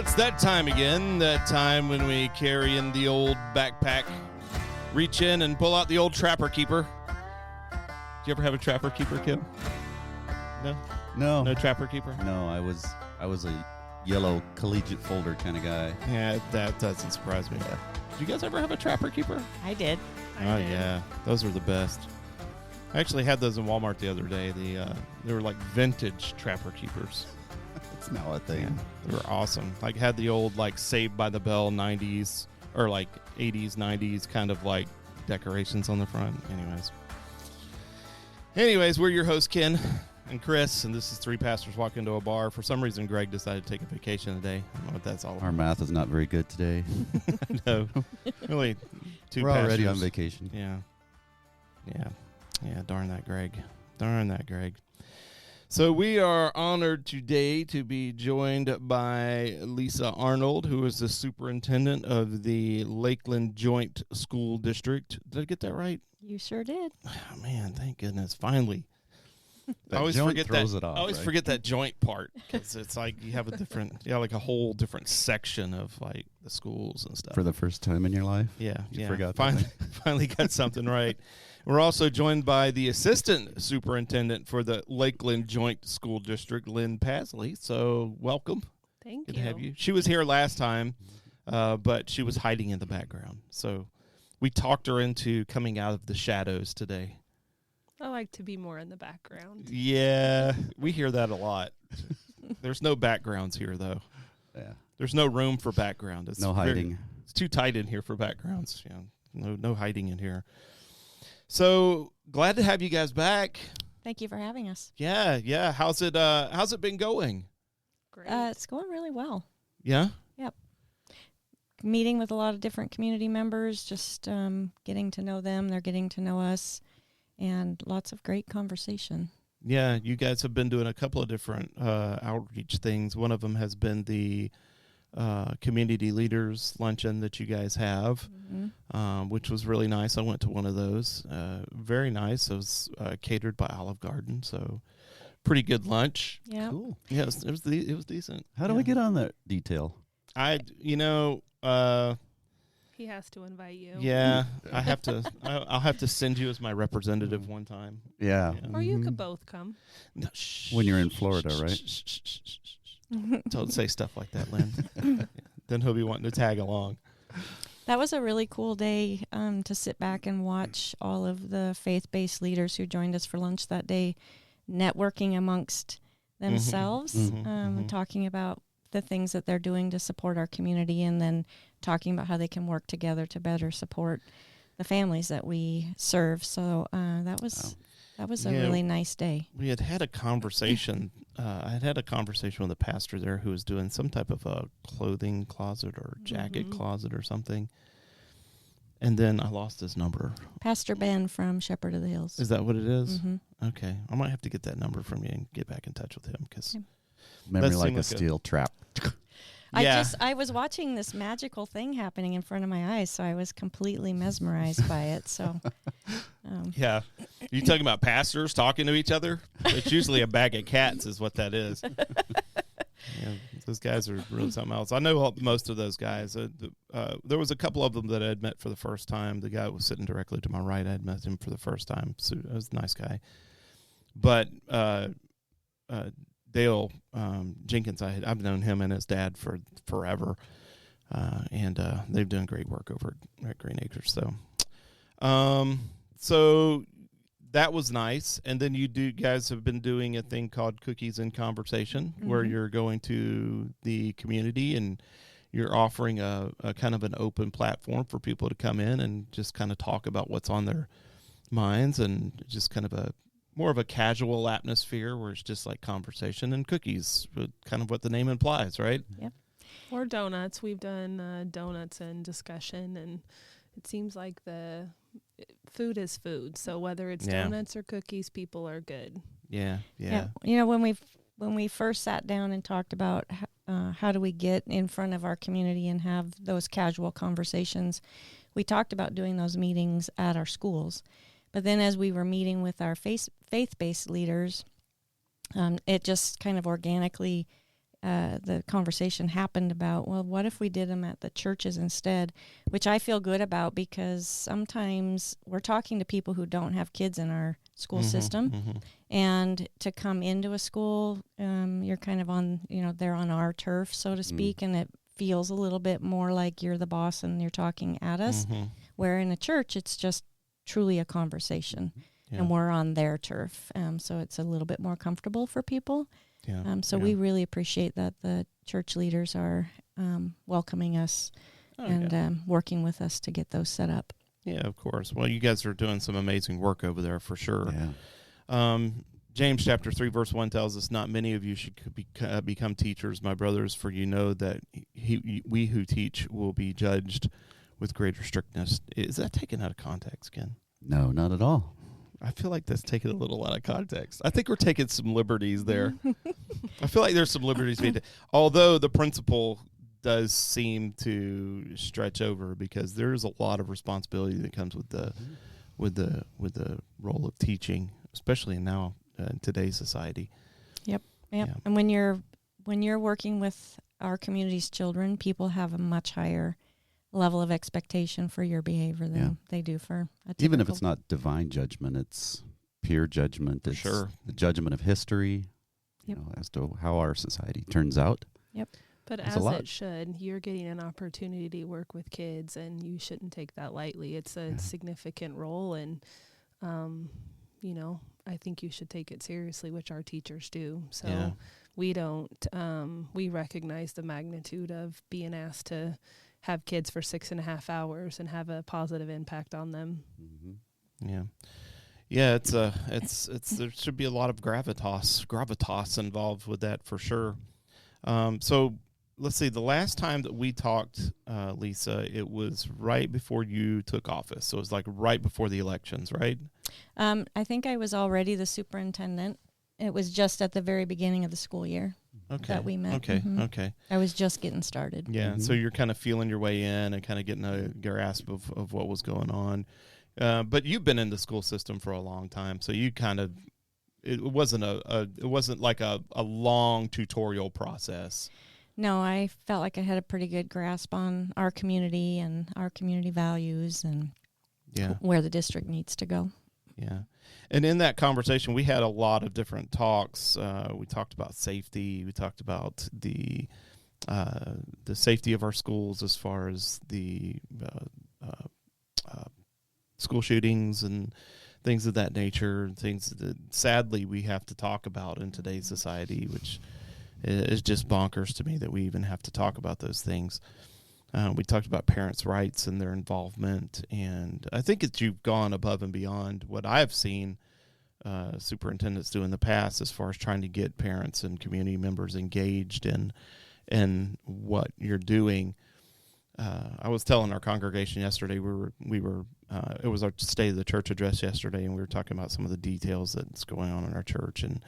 It's that time again, that time when we carry in the old backpack, reach in and pull out the old trapper keeper. Did you ever have a trapper keeper, Kim? No? No trapper keeper? No, I was a yellow collegiate folder kind of guy. Yeah, that doesn't surprise me. Did you guys ever have a trapper keeper? I did. I did. Yeah, those were the best. I actually had those in Walmart the other day. They were like vintage trapper keepers. It's now a thing. Yeah, they were awesome. Like had the old like Saved by the Bell 90s or like 80s, 90s kind of like decorations on the front. Anyways, we're your hosts, Ken and Chris, and this is Three Pastors Walk Into a Bar. For some reason, Greg decided to take a vacation today. I don't know what that's all about. Our math is not very good today. No, really, We're pastors. already on vacation. Yeah. Darn that, Greg. So we are honored today to be joined by Lisa Arnold, who is the superintendent of the Lakeland Joint School District. Did I get that right? You sure did. Oh, man, thank goodness. Finally. I always forget that joint part because it's like you have like a whole different section of like the schools and stuff. For the first time in your life? Yeah. Forgot Finally got something right. We're also joined by the assistant superintendent for the Lakeland Joint School District, Lynn Paslay. So welcome. Thank Good you. to have you. She was here last time, but she was hiding in the background. So we talked her into coming out of the shadows today. I like to be more in the background. Yeah, we hear that a lot. There's no backgrounds here, though. Yeah. There's no room for background. No hiding. It's too tight in here for backgrounds. Yeah, no hiding in here. So glad to have you guys back. Thank you for having us. Yeah. How's it been going? Great. It's going really well. Yeah. Yep. Meeting with a lot of different community members, just getting to know them. They're getting to know us, and lots of great conversation. Yeah, you guys have been doing a couple of different outreach things. One of them has been the community leaders luncheon that you guys have, which was really nice. I went to one of those. Very nice. It was catered by Olive Garden, so pretty good lunch. Yeah. Cool. Yeah, it was decent. How do we get on that detail? He has to invite you. Yeah, I have to. I'll have to send you as my representative one time. Yeah. Or you could both come. No, When you're in Florida, right? Don't say stuff like that, Lynn. Then he'll be wanting to tag along. That was a really cool day to sit back and watch all of the faith-based leaders who joined us for lunch that day, networking amongst themselves, talking about the things that they're doing to support our community, and then talking about how they can work together to better support the families that we serve. So that was a really nice day. We had a conversation. I had a conversation with a pastor there who was doing some type of a clothing closet or jacket closet or something. And then I lost his number. Pastor Ben from Shepherd of the Hills. Is that what it is? Mm-hmm. Okay. I might have to get that number from you and get back in touch with him because Memory like a steel trap. I was watching this magical thing happening in front of my eyes, so I was completely mesmerized by it. So, yeah. You talking about pastors talking to each other? It's usually a bag of cats is what that is. Yeah, those guys are really something else. I know most of those guys. There was a couple of them that I had met for the first time. The guy that was sitting directly to my right, I had met him for the first time. So it was a nice guy. But Dale Jenkins, I've known him and his dad for forever, and they've done great work over at Green Acres. So that was nice. And then you guys have been doing a thing called Cookies and Conversation, where you're going to the community and you're offering a kind of an open platform for people to come in and just kind of talk about what's on their minds, and just kind of more of a casual atmosphere where it's just like conversation and cookies, kind of what the name implies, right? Yep. Or donuts. We've done donuts and discussion, and it seems like the food is food. So whether it's donuts or cookies, people are good. Yeah. You know, when we first sat down and talked about how do we get in front of our community and have those casual conversations, we talked about doing those meetings at our schools. But then as we were meeting with our faith-based leaders, it just kind of organically the conversation happened about, well, what if we did them at the churches instead, which I feel good about, because sometimes we're talking to people who don't have kids in our school system, and to come into a school, you're kind of on, they're on our turf, so to speak, and it feels a little bit more like you're the boss and you're talking at us, where in a church, it's just truly a conversation, and we're on their turf, so it's a little bit more comfortable for people. We really appreciate that the church leaders are welcoming us working with us to get those set up. Yeah, of course. Well, you guys are doing some amazing work over there for sure. Yeah. James chapter 3, verse 1 tells us, not many of you should become teachers, my brothers, for you know that we who teach will be judged with greater strictness. Is that taken out of context, Ken? No, not at all. I feel like that's taken a little out of context. I think we're taking some liberties there. I feel like there's some liberties being taken, although the principle does seem to stretch over, because there's a lot of responsibility that comes with the role of teaching, especially now in today's society. Yep. Yeah. And when you're working with our community's children, people have a much higher level of expectation for your behavior than they do for a typical. Even if it's not divine judgment, it's peer judgment. It's the judgment of history, as to how our society turns out. Yep. But as it should, you're getting an opportunity to work with kids, and you shouldn't take that lightly. It's a significant role, and, I think you should take it seriously, which our teachers do. So we don't, we recognize the magnitude of being asked to have kids for 6.5 hours and have a positive impact on them. Yeah. It's there should be a lot of gravitas involved with that for sure. So let's see, the last time that we talked, Lisa, it was right before you took office. So it was like right before the elections, right? I think I was already the superintendent. It was just at the very beginning of the school year. That we met. Okay. I was just getting started. Yeah, so you're kind of feeling your way in and kind of getting a grasp of what was going on. But you've been in the school system for a long time, so you kind of it wasn't like a long tutorial process. No, I felt like I had a pretty good grasp on our community and our community values and where the district needs to go. Yeah. And in that conversation, we had a lot of different talks. We talked about safety. We talked about the safety of our schools as far as the school shootings and things of that nature, things that sadly we have to talk about in today's society, which is just bonkers to me that we even have to talk about those things. We talked about parents' rights and their involvement, and I think that you've gone above and beyond what I've seen superintendents do in the past as far as trying to get parents and community members engaged in what you're doing. I was telling our congregation yesterday, we were it was our State of the Church address yesterday, and we were talking about some of the details that's going on in our church, and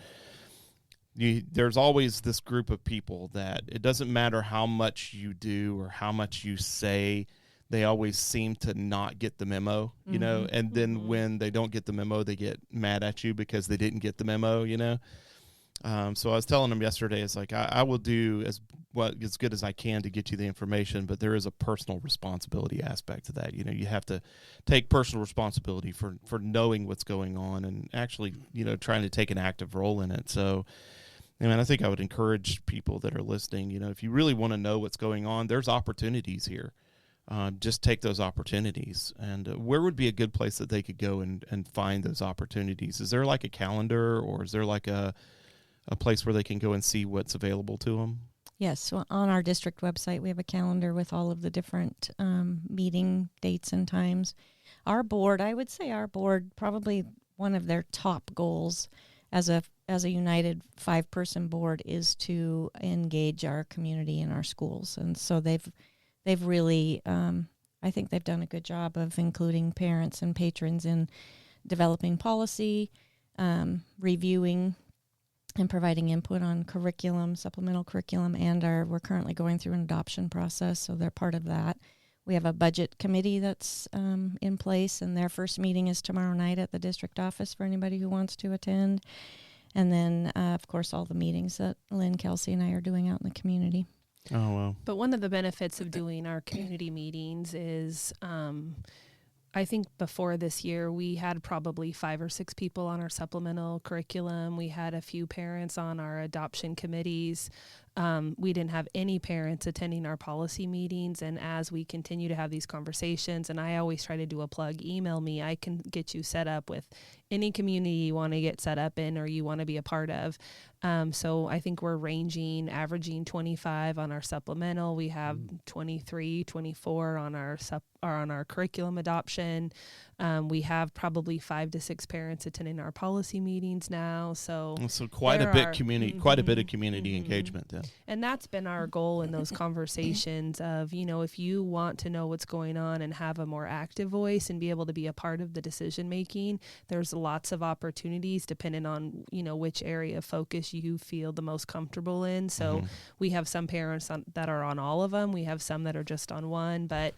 there's always this group of people that it doesn't matter how much you do or how much you say, they always seem to not get the memo, and then when they don't get the memo, they get mad at you because they didn't get the memo, So I was telling them yesterday, it's like, I will do as good as I can to get you the information, but there is a personal responsibility aspect to that. You have to take personal responsibility for knowing what's going on and actually, trying to take an active role in it. So, I think I would encourage people that are listening, if you really want to know what's going on, there's opportunities here. Just take those opportunities. And where would be a good place that they could go and find those opportunities? Is there like a calendar, or is there like a place where they can go and see what's available to them? Yes. So on our district website, we have a calendar with all of the different meeting dates and times. Our board, probably one of their top goals as a united 5-person board is to engage our community in our schools. And so they've really, I think they've done a good job of including parents and patrons in developing policy, reviewing and providing input on curriculum, supplemental curriculum, and we're currently going through an adoption process, so they're part of that. We have a budget committee that's in place, and their first meeting is tomorrow night at the district office for anybody who wants to attend. And then, of course, all the meetings that Lynn, Kelsey, and I are doing out in the community. Oh, wow. But one of the benefits of doing our community meetings is I think before this year, we had probably 5 or 6 people on our supplemental curriculum. We had a few parents on our adoption committees. We didn't have any parents attending our policy meetings. And as we continue to have these conversations, and I always try to do a plug, email me, I can get you set up with any community you want to get set up in or you want to be a part of. So I think we're averaging 25 on our supplemental. We have 23, 24 on our curriculum adoption. We have probably 5 to 6 parents attending our policy meetings now. So quite a bit of community engagement then. And that's been our goal in those conversations of, if you want to know what's going on and have a more active voice and be able to be a part of the decision making, there's lots of opportunities depending on, which area of focus you feel the most comfortable in. So we have some parents that are on all of them. We have some that are just on one, but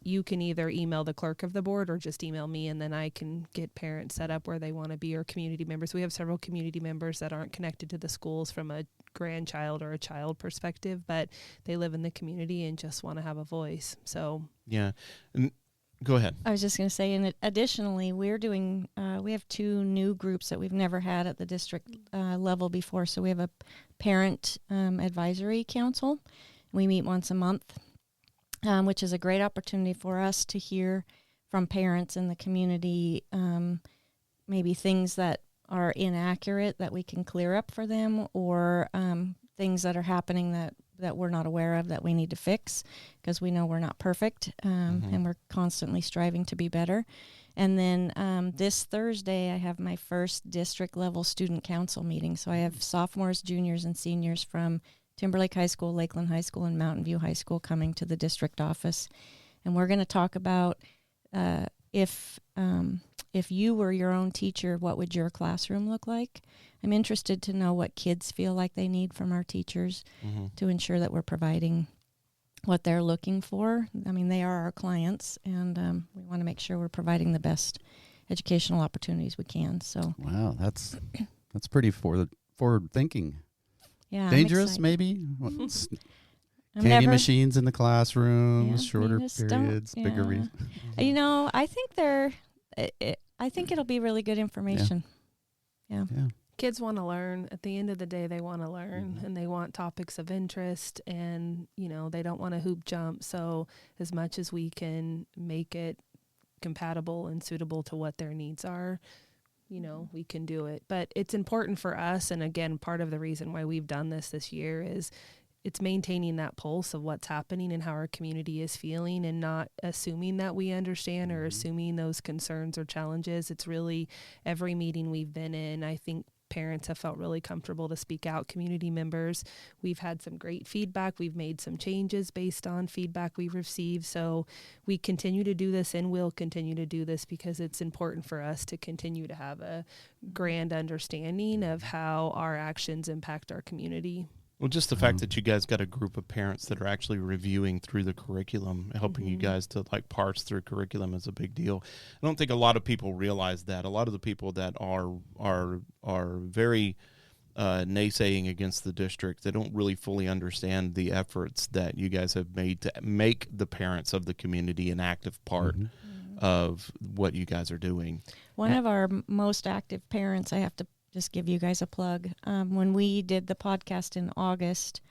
you can either email the clerk of the board or just email me, and then I can get parents set up where they want to be, or community members. We have several community members that aren't connected to the schools from a grandchild or a child perspective, but they live in the community and just want to have a voice. So yeah. Go ahead. I was just going to say, and additionally, we're doing, we have 2 new groups that we've never had at the district level before. So we have a parent advisory council. We meet once a month, which is a great opportunity for us to hear from parents in the community, maybe things that are inaccurate that we can clear up for them, or things that are happening that we're not aware of that we need to fix, because we know we're not perfect, and we're constantly striving to be better. And then this Thursday, I have my first district level student council meeting. So I have sophomores, juniors, and seniors from Timberlake High School, Lakeland High School, and Mountain View High School coming to the district office. And we're going to talk about if you were your own teacher, what would your classroom look like? I'm interested to know what kids feel like they need from our teachers to ensure that we're providing what they're looking for. I mean, they are our clients, and we want to make sure we're providing the best educational opportunities we can. So, wow, that's pretty forward thinking. Yeah, dangerous, maybe. Candy machines in the classrooms, shorter periods, bigger. I think I think it'll be really good information. Yeah. Kids want to learn. At the end of the day, they want to learn, and they want topics of interest, and they don't want to hoop jump. So as much as we can make it compatible and suitable to what their needs are, we can do it. But it's important for us, and again, part of the reason why we've done this year is it's maintaining that pulse of what's happening and how our community is feeling, and not assuming that we understand or assuming those concerns or challenges. It's really every meeting we've been in, I think parents have felt really comfortable to speak out, community members. We've had some great feedback. We've made some changes based on feedback we've received. So we continue to do this, and will continue to do this, because it's important for us to continue to have a grand understanding of how our actions impact our community. Well, just the fact that you guys got a group of parents that are actually reviewing through the curriculum, helping you guys to parse through curriculum is a big deal. I don't think a lot of people realize that. A lot of the people that are very naysaying against the district, they don't really fully understand the efforts that you guys have made to make the parents of the community an active part of what you guys are doing. One of our most active parents, I have to just give you guys a plug. When we did the podcast in August,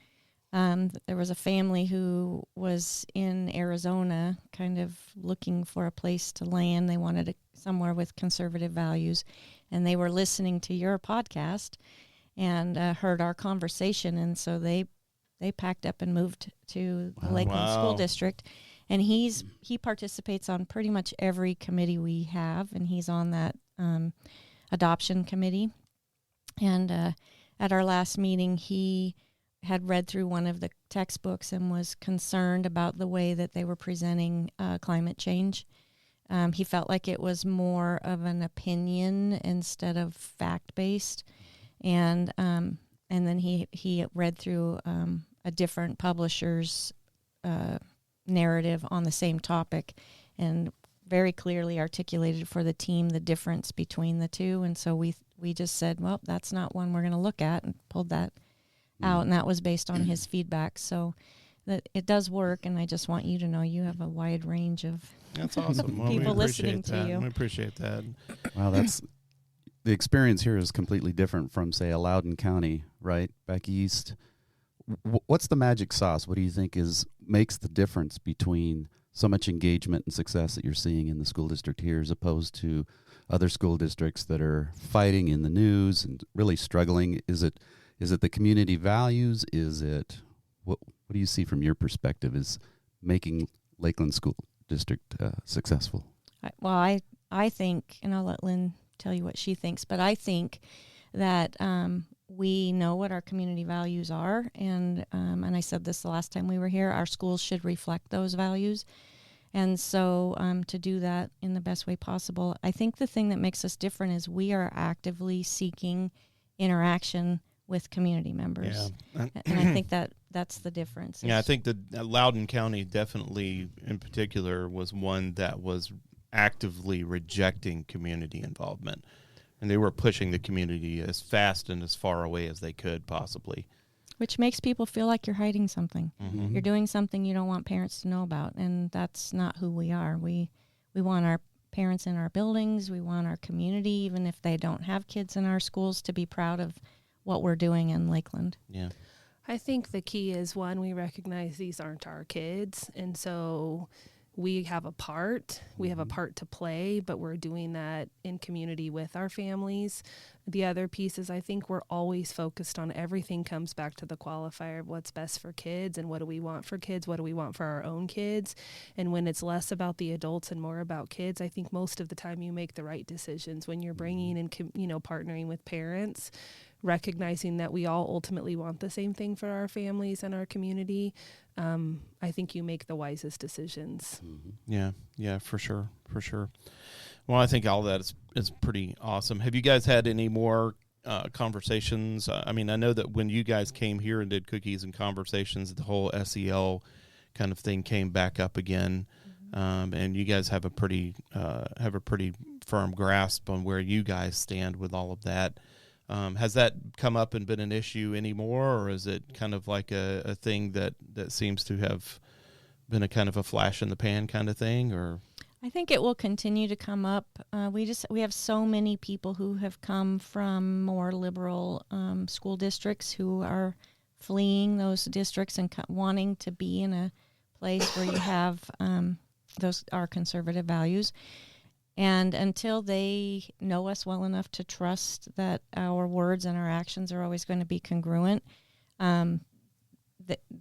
there was a family who was in Arizona kind of looking for a place to land. They wanted somewhere with conservative values, and they were listening to your podcast and heard our conversation. And so they packed up and moved to the Lakeland School District. And he participates on pretty much every committee we have, and he's on that adoption committee. And at our last meeting, he had read through one of the textbooks and was concerned about the way that they were presenting climate change. He felt like it was more of an opinion instead of fact-based. And then he read through a different publisher's narrative on the same topic, and very clearly articulated for the team the difference between the two. And so we just said, well, that's not one we're going to look at, and pulled that out. And that was based on his feedback. So that it does work. And I just want you to know you have a wide range of that's awesome. Well, people listening to you. We appreciate that. Wow, that's the experience here is completely different from, say, a Loudoun County, right? Back east. What's the magic sauce? What do you think makes the difference between so much engagement and success that you're seeing in the school district here as opposed to other school districts that are fighting in the news and really struggling? Is it the community values? Is it what do you see from your perspective is making Lakeland School District successful? I think, and I'll let Lynn tell you what she thinks, but I think that we know what our community values are, and I said this the last time we were here, our schools should reflect those values. And so to do that in the best way possible, I think the thing that makes us different is we are actively seeking interaction with community members. Yeah. And I think that's the difference. Yeah, I think that Loudoun County definitely in particular was one that was actively rejecting community involvement. And they were pushing the community as fast and as far away as they could possibly. Which makes people feel like you're hiding something. Mm-hmm. You're doing something you don't want parents to know about, and that's not who we are. We want our parents in our buildings. We want our community, even if they don't have kids in our schools, to be proud of what we're doing in Lakeland. Yeah. I think the key is, one, we recognize these aren't our kids, and so we have a part. We have a part to play, but we're doing that in community with our families. The other piece is I think we're always focused on everything comes back to the qualifier of what's best for kids and what do we want for kids, what do we want for our own kids. And when it's less about the adults and more about kids, I think most of the time you make the right decisions when you're bringing and partnering with parents, recognizing that we all ultimately want the same thing for our families and our community. I think you make the wisest decisions. Yeah, for sure. Well, I think all that is pretty awesome. Have you guys had any more conversations? I mean, I know that when you guys came here and did cookies and conversations, the whole SEL kind of thing came back up again, and you guys have a pretty firm grasp on where you guys stand with all of that. Has that come up and been an issue anymore, or is it kind of like a thing that seems to have been a kind of a flash in the pan kind of thing? Or I think it will continue to come up. We have so many people who have come from more liberal school districts who are fleeing those districts and wanting to be in a place where you have our conservative values. And until they know us well enough to trust that our words and our actions are always going to be congruent,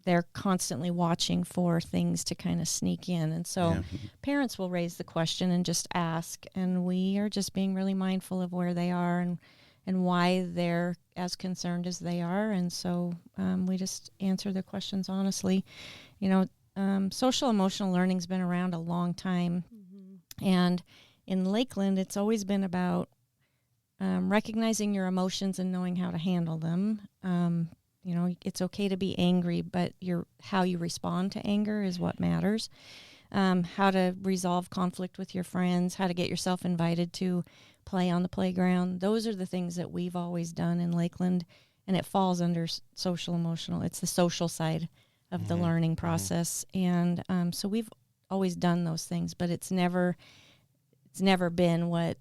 they're constantly watching for things to kind of sneak in. And so parents will raise the question and just ask, and we are just being really mindful of where they are and why they're as concerned as they are. And so we just answer their questions honestly. Social emotional learning's been around a long time. And in Lakeland, it's always been about recognizing your emotions and knowing how to handle them. It's okay to be angry, but how you respond to anger is what matters. How to resolve conflict with your friends, how to get yourself invited to play on the playground. Those are the things that we've always done in Lakeland, and it falls under social emotional. It's the social side of the learning process. And so we've always done those things, but it's never been what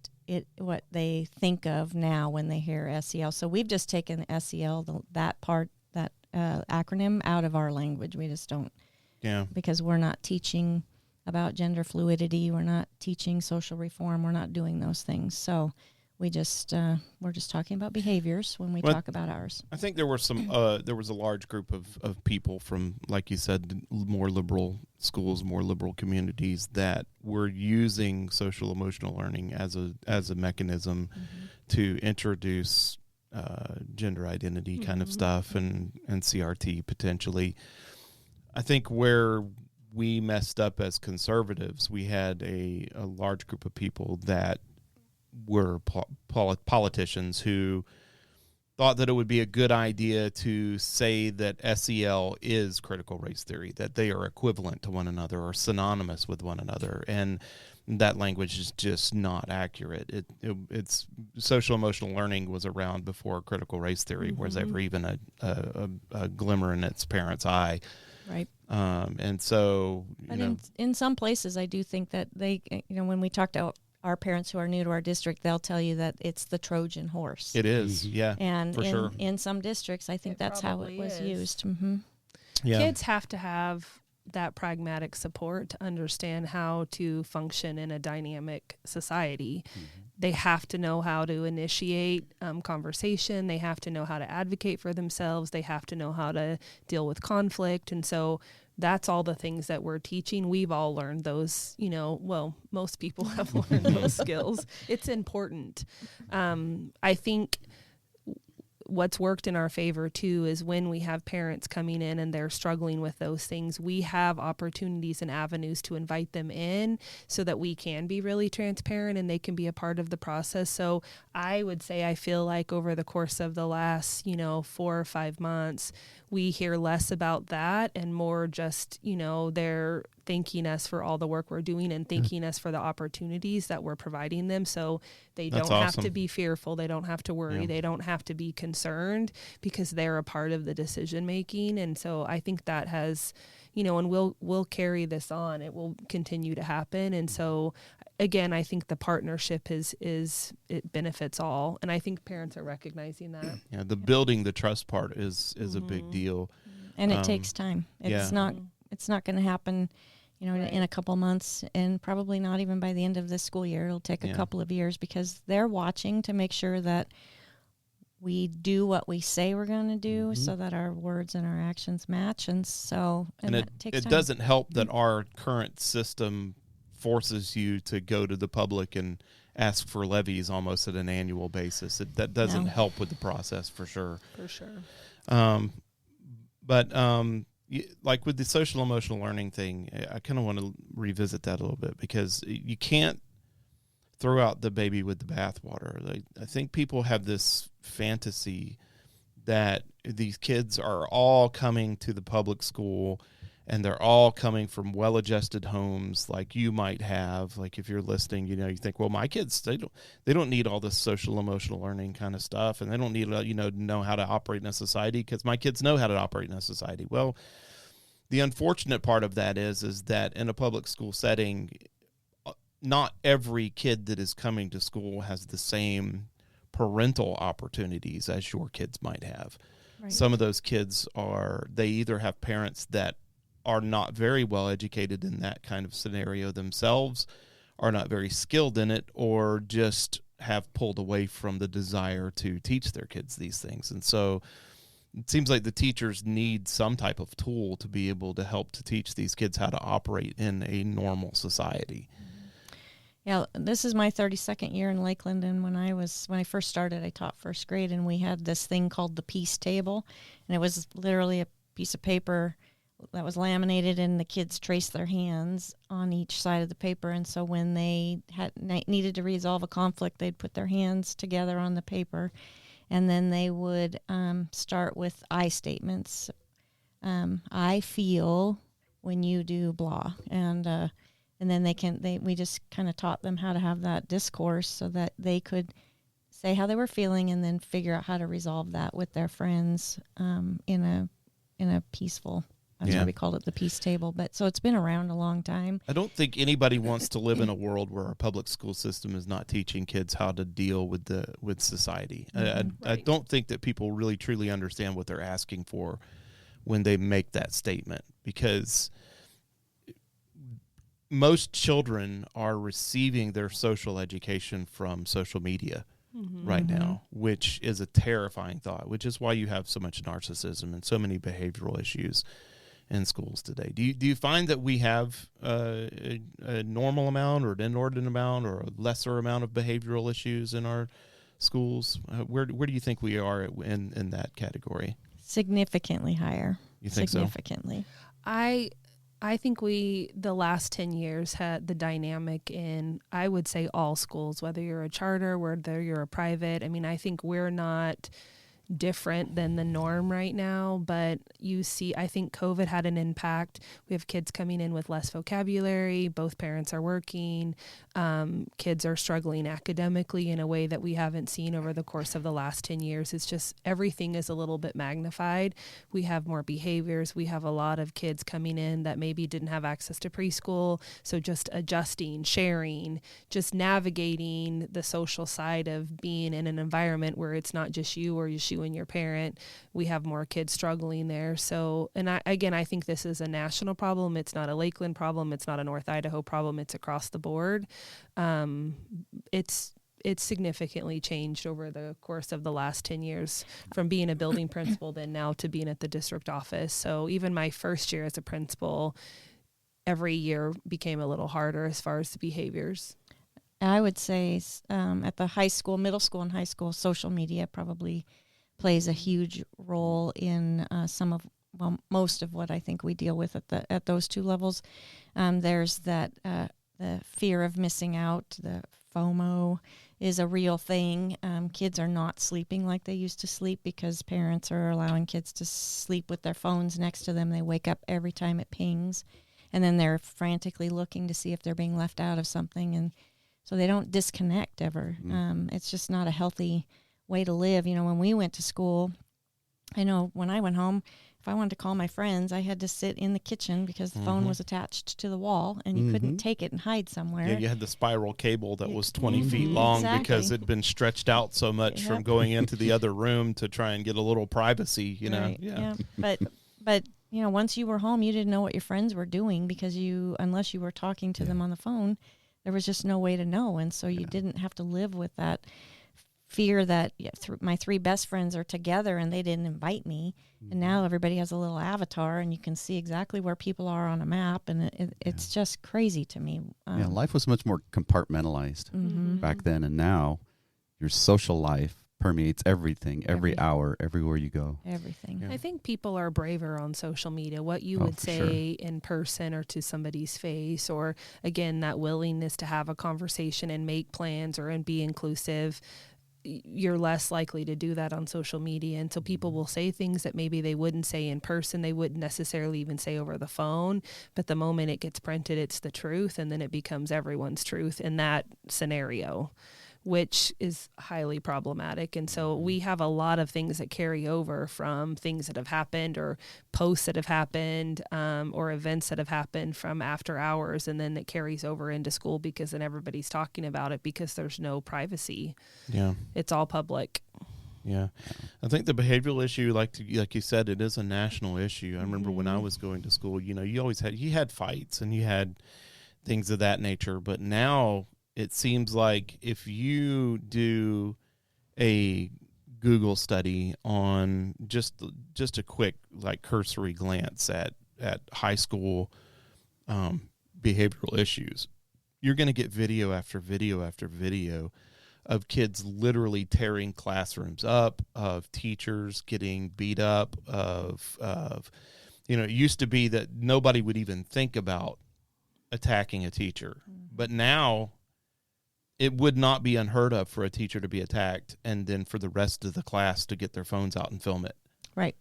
they think of now when they hear SEL. So we've just taken SEL, that acronym, out of our language. We just don't. Yeah. Because we're not teaching about gender fluidity. We're not teaching social reform. We're not doing those things. So we're just talking about behaviors when we talk about ours. I think there was a large group of people from, like you said, more liberal schools, more liberal communities that were using social emotional learning as a mechanism to introduce gender identity kind of stuff and CRT potentially. I think where we messed up as conservatives, we had a large group of people that were politicians who thought that it would be a good idea to say that SEL is critical race theory, that they are equivalent to one another or synonymous with one another. And that language is just not accurate. It's social emotional learning was around before critical race theory was ever even a glimmer in its parents' eye. Right. And so, but in some places, I do think that they, when we talk to our parents who are new to our district, they'll tell you that it's the Trojan horse. It is, yeah, and for sure. In some districts, I think that's how it was used. Mm-hmm. Yeah. Kids have to have that pragmatic support to understand how to function in a dynamic society. They have to know how to initiate conversation. They have to know how to advocate for themselves. They have to know how to deal with conflict. And so that's all the things that we're teaching. We've all learned those, most people have learned those skills. It's important. I think what's worked in our favor too is when we have parents coming in and they're struggling with those things, we have opportunities and avenues to invite them in so that we can be really transparent and they can be a part of the process. So I would say I feel like over the course of the last 4 or 5 months, we hear less about that and more just they're thanking us for all the work we're doing and thanking us for the opportunities that we're providing them. So they don't have to be fearful. They don't have to worry. They don't have to be concerned because they're a part of the decision making. And so I think that has, and we'll carry this on. It will continue to happen. And so again, I think the partnership is it benefits all. And I think parents are recognizing that. Yeah. The building the trust part is a big deal. And it takes time. It's not going to happen, in a couple months, and probably not even by the end of this school year. It'll take a couple of years because they're watching to make sure that we do what we say we're going to do so that our words and our actions match. And so, and that takes time. It doesn't help that our current system forces you to go to the public and ask for levies almost at an annual basis. That doesn't help with the process for sure. For sure. Like with the social emotional learning thing, I kind of want to revisit that a little bit because you can't throw out the baby with the bathwater. I think people have this fantasy that these kids are all coming to the public school and they're all coming from well-adjusted homes like you might have. Like if you're listening, you think, well, my kids, they don't need all this social emotional learning kind of stuff, and they don't need to know how to operate in a society because my kids know how to operate in a society. Well, the unfortunate part of that is that in a public school setting, not every kid that is coming to school has the same parental opportunities as your kids might have. Right. Some of those kids they either have parents that are not very well educated in that kind of scenario themselves, are not very skilled in it, or just have pulled away from the desire to teach their kids these things. And so it seems like the teachers need some type of tool to be able to help to teach these kids how to operate in a normal society. Yeah, this is my 32nd year in Lakeland, and when I first started, I taught first grade, and we had this thing called the peace table, and it was literally a piece of paper that was laminated, and the kids traced their hands on each side of the paper. And so when they needed to resolve a conflict, they'd put their hands together on the paper, and then they would start with I statements. I feel when you do blah, and then we just kind of taught them how to have that discourse so that they could say how they were feeling and then figure out how to resolve that with their friends in a peaceful. That's why we called it the peace table. But so it's been around a long time. I don't think anybody wants to live in a world where our public school system is not teaching kids how to deal with society. I don't think that people really truly understand what they're asking for when they make that statement, because most children are receiving their social education from social media right now, which is a terrifying thought, which is why you have so much narcissism and so many behavioral issues in schools today. Do you find that we have a normal amount or an inordinate amount or a lesser amount of behavioral issues in our schools? Where do you think we are in that category? Significantly higher. You think significantly? So? I think the last 10 years had the dynamic in, I would say, all schools, whether you're a charter, whether you're a private. I mean, I think we're not different than the norm right now, but I think COVID had an impact. We have kids coming in with less vocabulary. Both parents are working. Kids are struggling academically in a way that we haven't seen over the course of the last 10 years. It's just everything is a little bit magnified. We have more behaviors. We have a lot of kids coming in that maybe didn't have access to preschool. So just adjusting, sharing, just navigating the social side of being in an environment where it's not just you or just you and your parent. We have more kids struggling there. So, and I think this is a national problem. It's not a Lakeland problem. It's not a North Idaho problem. It's across the board. It's significantly changed over the course of the last 10 years from being a building principal then now to being at the district office. So even my first year as a principal, every year became a little harder as far as the behaviors. I would say at the high school, middle school and high school, social media probably plays a huge role in most of what I think we deal with at those two levels. There's that the fear of missing out, the FOMO is a real thing. Kids are not sleeping like they used to sleep because parents are allowing kids to sleep with their phones next to them. They wake up every time it pings, and then they're frantically looking to see if they're being left out of something, and so they don't disconnect ever. It's just not a healthy way to live. When we went to school, I know when I went home, if I wanted to call my friends, I had to sit in the kitchen because the phone was attached to the wall and you couldn't take it and hide somewhere. Yeah, you had the spiral cable that was 20 feet long because it'd been stretched out so much from going into the other room to try and get a little privacy, Right. Yeah. But once you were home, you didn't know what your friends were doing because unless you were talking to them on the phone, there was just no way to know. And so you didn't have to live with that fear that my three best friends are together and they didn't invite me. And now everybody has a little avatar and you can see exactly where people are on a map. And it's just crazy to me. Life was much more compartmentalized back then. And now your social life permeates everything, every hour, everywhere you go. Everything. I think people are braver on social media. What you would say in person or to somebody's face, or again, that willingness to have a conversation and make plans and be inclusive. You're less likely to do that on social media. And so people will say things that maybe they wouldn't say in person. They wouldn't necessarily even say over the phone. But the moment it gets printed, it's the truth. And then it becomes everyone's truth in that scenario, which is highly problematic. And so we have a lot of things that carry over from things that have happened or posts that have happened or events that have happened from after hours. And then it carries over into school because then everybody's talking about it because there's no privacy. Yeah. It's all public. Yeah. I think the behavioral issue, like you said, it is a national issue. I remember when I was going to school, you had fights and you had things of that nature. But now it seems like if you do a Google study on just a quick cursory glance at high school behavioral issues, you're going to get video after video after video of kids literally tearing classrooms up, of teachers getting beat up, of it used to be that nobody would even think about attacking a teacher, but now it would not be unheard of for a teacher to be attacked and then for the rest of the class to get their phones out and film it. Right.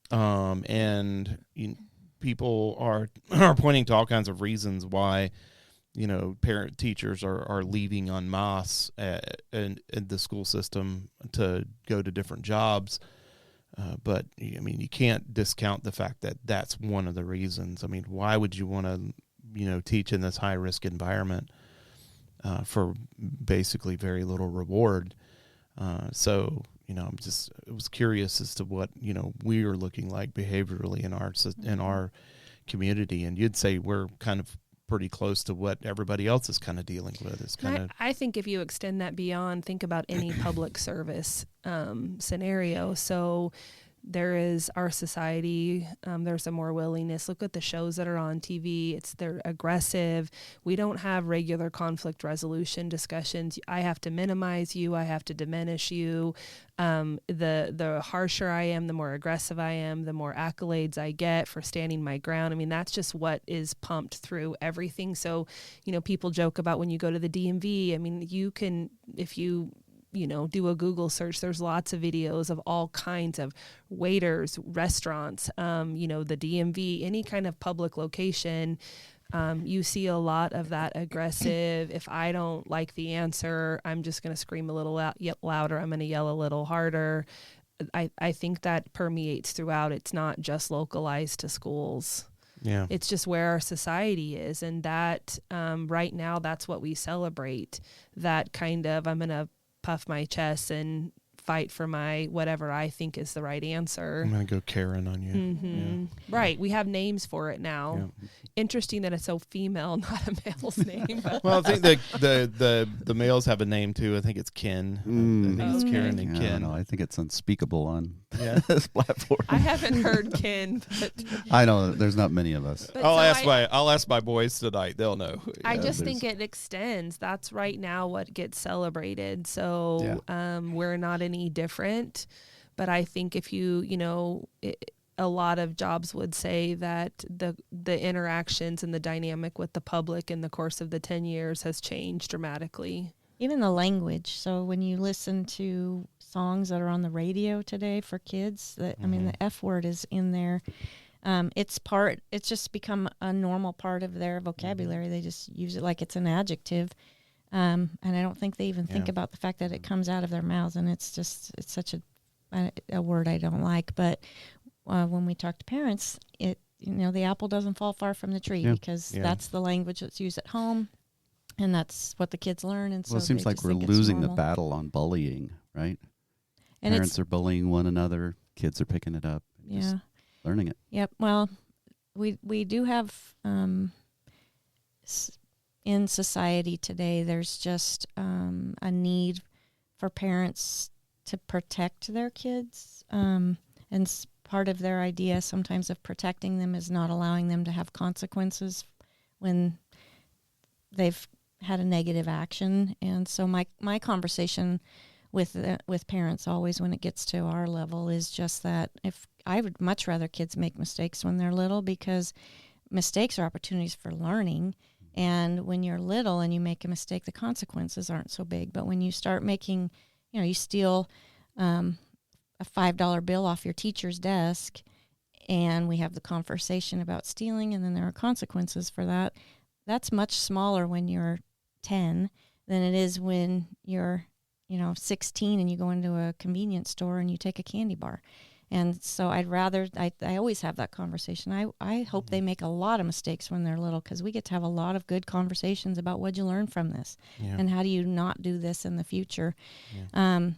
And people are pointing to all kinds of reasons why, parent teachers are leaving en masse in the school system to go to different jobs. But, you can't discount the fact that that's one of the reasons. Why would you want to, teach in this high-risk environment? For basically very little reward. So, I was curious as to what, we are looking like behaviorally in our community. And you'd say we're kind of pretty close to what everybody else is kind of dealing with. It's I think if you extend that beyond, think about any public service scenario. So there is our society. There's a more willingness. Look at the shows that are on TV. They're aggressive. We don't have regular conflict resolution discussions. I have to minimize you. I have to diminish you. The harsher I am, the more aggressive I am, the more accolades I get for standing my ground. That's just what is pumped through everything. So, people joke about when you go to the DMV. You can, if you do a Google search, there's lots of videos of all kinds of waiters, restaurants, the DMV, any kind of public location. You see a lot of that aggressive. If I don't like the answer, I'm just going to scream a little louder. I'm going to yell a little harder. I think that permeates throughout. It's not just localized to schools. Yeah. It's just where our society is. And that right now, that's what we celebrate. That kind of, I'm going to puff my chest and fight for my whatever I think is the right answer. I'm going to go Karen on you. Mm-hmm. Yeah. Right. We have names for it now. Yeah. Interesting that it's so female, not a male's name. Well, I think the males have a name too. I think it's Ken. I think it's Karen and Ken. I think it's unspeakable on this platform. I haven't heard Ken, but I know there's not many of us. I'll ask my boys tonight. They'll know. I just think it extends. That's right now what gets celebrated. So we're not any different. But I think if a lot of jobs would say that the interactions and the dynamic with the public in the course of the 10 years has changed dramatically. Even the language. So when you listen to songs that are on the radio today for kids, the F word is in there. It's just become a normal part of their vocabulary. They just use it like it's an adjective. And I don't think they even think about the fact that it comes out of their mouths, and it's such a word I don't like. But when we talk to parents, the apple doesn't fall far from the tree because that's the language that's used at home, and that's what the kids learn. And so it seems like we're losing the battle on bullying, right? And parents are bullying one another, kids are picking it up, just learning it. Yep. Well, we do have in society today, there's just a need for parents to protect their kids, and part of their idea sometimes of protecting them is not allowing them to have consequences when they've had a negative action. And so my conversation with parents always when it gets to our level is just that if I would much rather kids make mistakes when they're little, because mistakes are opportunities for learning. And when you're little and you make a mistake, the consequences aren't so big. But when you start making, you steal a $5 bill off your teacher's desk, and we have the conversation about stealing, and then there are consequences for that. That's much smaller when you're 10 than it is when you're, 16 and you go into a convenience store and you take a candy bar. And so I always have that conversation. I hope they make a lot of mistakes when they're little, because we get to have a lot of good conversations about what you learn from this and how do you not do this in the future. Yeah.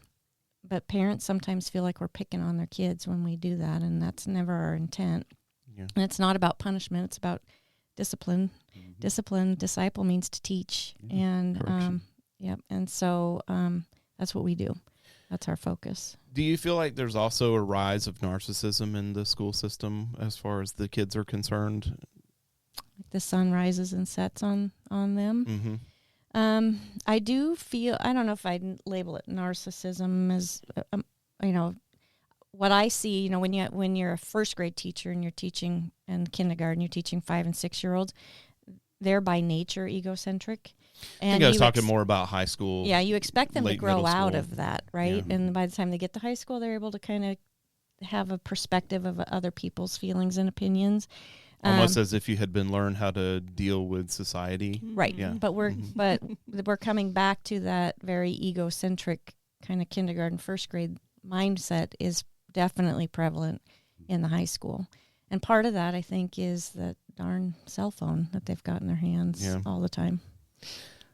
But parents sometimes feel like we're picking on their kids when we do that, and that's never our intent. Yeah. And it's not about punishment. It's about discipline. Mm-hmm. Discipline, disciple means to teach. And and so that's what we do. That's our focus. Do you feel like there's also a rise of narcissism in the school system as far as the kids are concerned? Like the sun rises and sets on them? Mm-hmm. I do feel, I don't know if I'd label it narcissism as, what I see, when you're a first grade teacher and you're teaching in kindergarten, you're teaching 5 and 6 year olds, they're by nature egocentric. And I think I was talking more about high school. Yeah, you expect them to grow out of that, right? Yeah. And by the time they get to high school, they're able to kind of have a perspective of other people's feelings and opinions. Almost as if you had been learned how to deal with society. Right. Yeah. But we're coming back to that very egocentric kind of kindergarten, first grade mindset is definitely prevalent in the high school. And part of that, I think, is that darn cell phone that they've got in their hands all the time.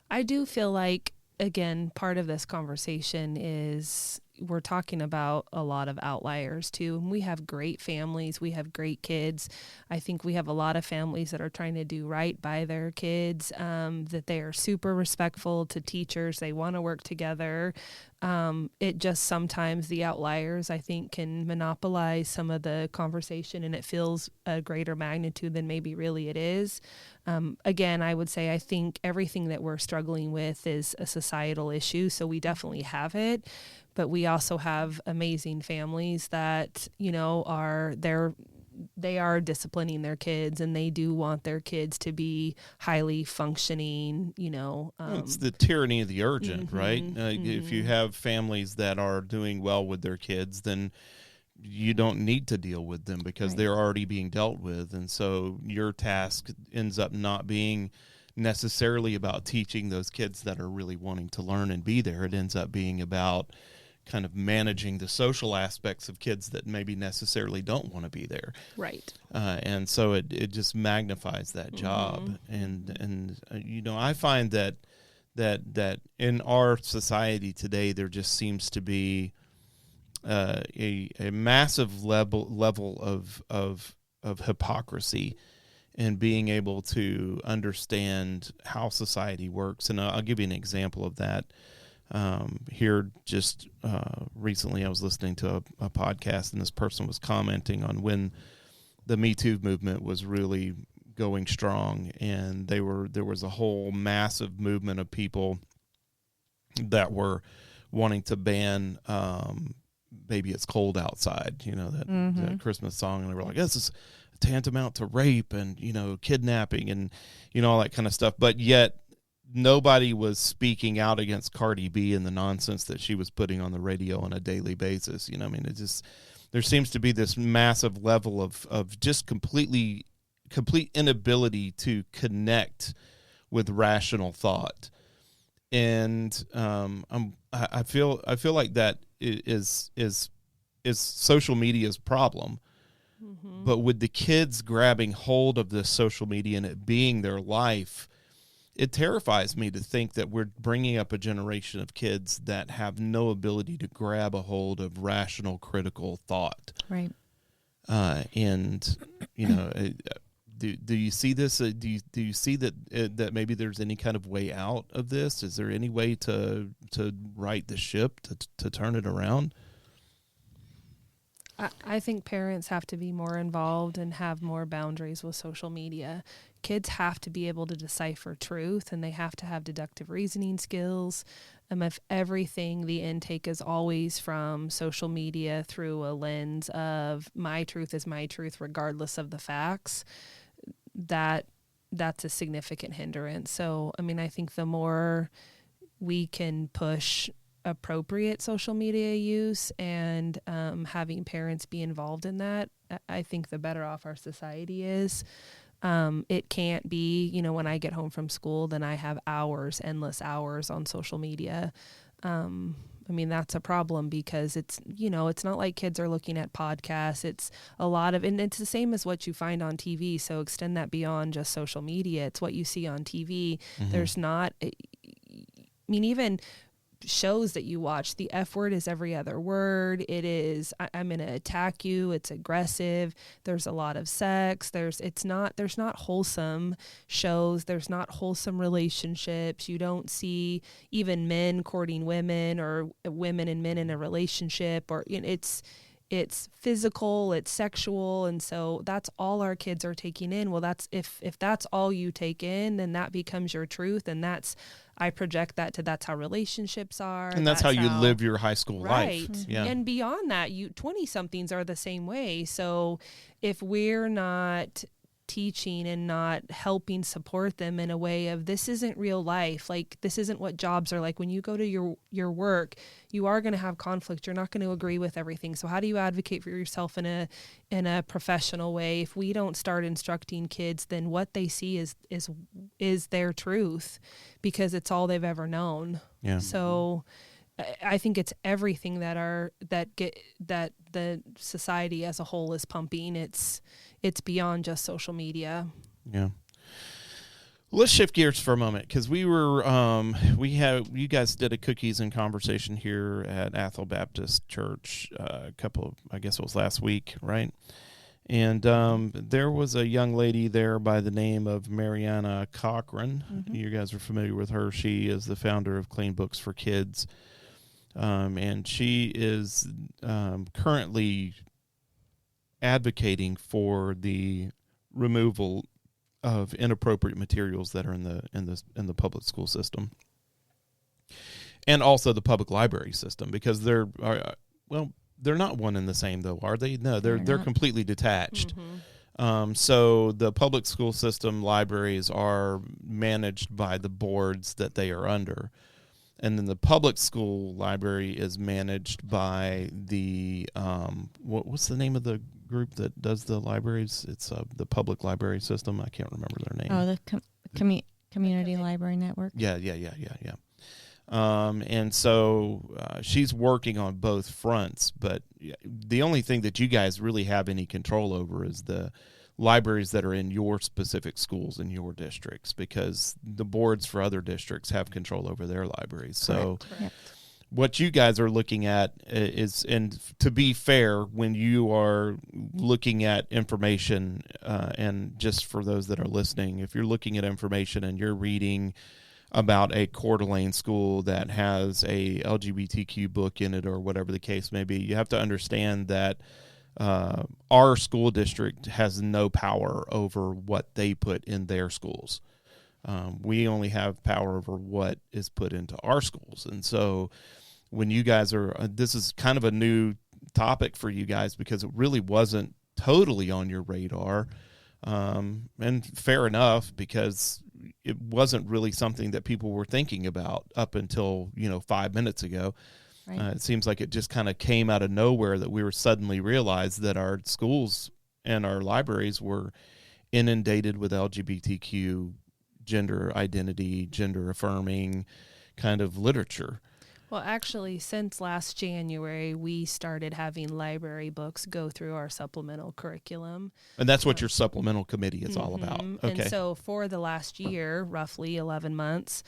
I do feel like, again, part of this conversation is we're talking about a lot of outliers too. We have great families. We have great kids. I think we have a lot of families that are trying to do right by their kids, that they are super respectful to teachers. They want to work together. It just sometimes the outliers, I think, can monopolize some of the conversation, and it feels a greater magnitude than maybe really it is. Again, I would say I think everything that we're struggling with is a societal issue, so we definitely have it. But we also have amazing families that, they're they are disciplining their kids, and they do want their kids to be highly functioning, it's the tyranny of the urgent, right? If you have families that are doing well with their kids, then you don't need to deal with them because they're already being dealt with. And so your task ends up not being necessarily about teaching those kids that are really wanting to learn and be there. It ends up being about kind of managing the social aspects of kids that maybe necessarily don't want to be there. Right. And so it just magnifies that job. And I find that in our society today, there just seems to be a massive level of hypocrisy in being able to understand how society works. And I'll give you an example of that. Here just recently I was listening to a podcast, and this person was commenting on when the Me Too movement was really going strong, and there was a whole massive movement of people that were wanting to ban Baby It's Cold Outside, that Christmas song, and they were like, this is tantamount to rape and kidnapping and all that kind of stuff. But yet nobody was speaking out against Cardi B and the nonsense that she was putting on the radio on a daily basis. There seems to be this massive level of just complete inability to connect with rational thought. And I feel like that is social media's problem. But with the kids grabbing hold of this social media and it being their life, it terrifies me to think that we're bringing up a generation of kids that have no ability to grab a hold of rational, critical thought. Right. Do you see this? Do you see that maybe there's any kind of way out of this? Is there any way to right the ship, to turn it around? I think parents have to be more involved and have more boundaries with social media. Kids have to be able to decipher truth, and they have to have deductive reasoning skills. If everything, the intake is always from social media through a lens of my truth is my truth regardless of the facts, that's a significant hindrance. So, I think the more we can push appropriate social media use and having parents be involved in that, I think the better off our society is. It can't be, when I get home from school, then I have endless hours on social media. That's a problem because it's not like kids are looking at podcasts. It's a lot of, and it's the same as what you find on TV. So extend that beyond just social media. It's what you see on TV. There's not, even shows that you watch, the F word is every other word. It is, I'm going to attack you. It's aggressive. There's a lot of sex. There's not wholesome shows. There's not wholesome relationships. You don't see even men courting women or women and men in a relationship, or it's physical, it's sexual. And so that's all our kids are taking in. Well, that's, if that's all you take in, then that becomes your truth. And I project that's how relationships are. And that's how you live your high school life. Right. Yeah. And beyond that, 20-somethings are the same way. So if we're not teaching and not helping support them in a way of, this isn't real life, like this isn't what jobs are like. When you go to your work, you are going to have conflict. You're not going to agree with everything. So how do you advocate for yourself in a professional way? If we don't start instructing kids, then what they see is their truth, because it's all they've ever known. Yeah. So I think it's everything that the society as a whole is pumping. It's beyond just social media. Yeah. Let's shift gears for a moment, because you guys did a cookies and conversation here at Athol Baptist Church I guess it was last week, right? And there was a young lady there by the name of Mariana Cochran. Mm-hmm. You guys are familiar with her. She is the founder of Clean Books for Kids. And she is currently advocating for the removal of inappropriate materials that are in the public school system, and also the public library system, because They're not one and the same, though, are they? No, they're not. completely detached. So the public school system libraries are managed by the boards that they are under. And then the public school library is managed by the, what's the name of the group that does the libraries? It's the public library system. I can't remember their name. Oh, the Community Library Network. Yeah. And so she's working on both fronts, but the only thing that you guys really have any control over is the libraries that are in your specific schools in your districts, because the boards for other districts have control over their libraries. So what you guys are looking at is, and to be fair, when you are looking at information, and just for those that are listening, if you're looking at information and you're reading about a Coeur d'Alene school that has a LGBTQ book in it or whatever the case may be, you have to understand that our school district has no power over what they put in their schools. We only have power over what is put into our schools. And so when you guys are, this is kind of a new topic for you guys because it really wasn't totally on your radar. And fair enough, because it wasn't really something that people were thinking about up until, 5 minutes ago. Right. It seems like it just kind of came out of nowhere that we were suddenly realized that our schools and our libraries were inundated with LGBTQ, gender identity, gender affirming kind of literature. Well, actually, since last January, we started having library books go through our supplemental curriculum. And that's what your supplemental committee is all about. Okay. And so for the last year, roughly 11 months,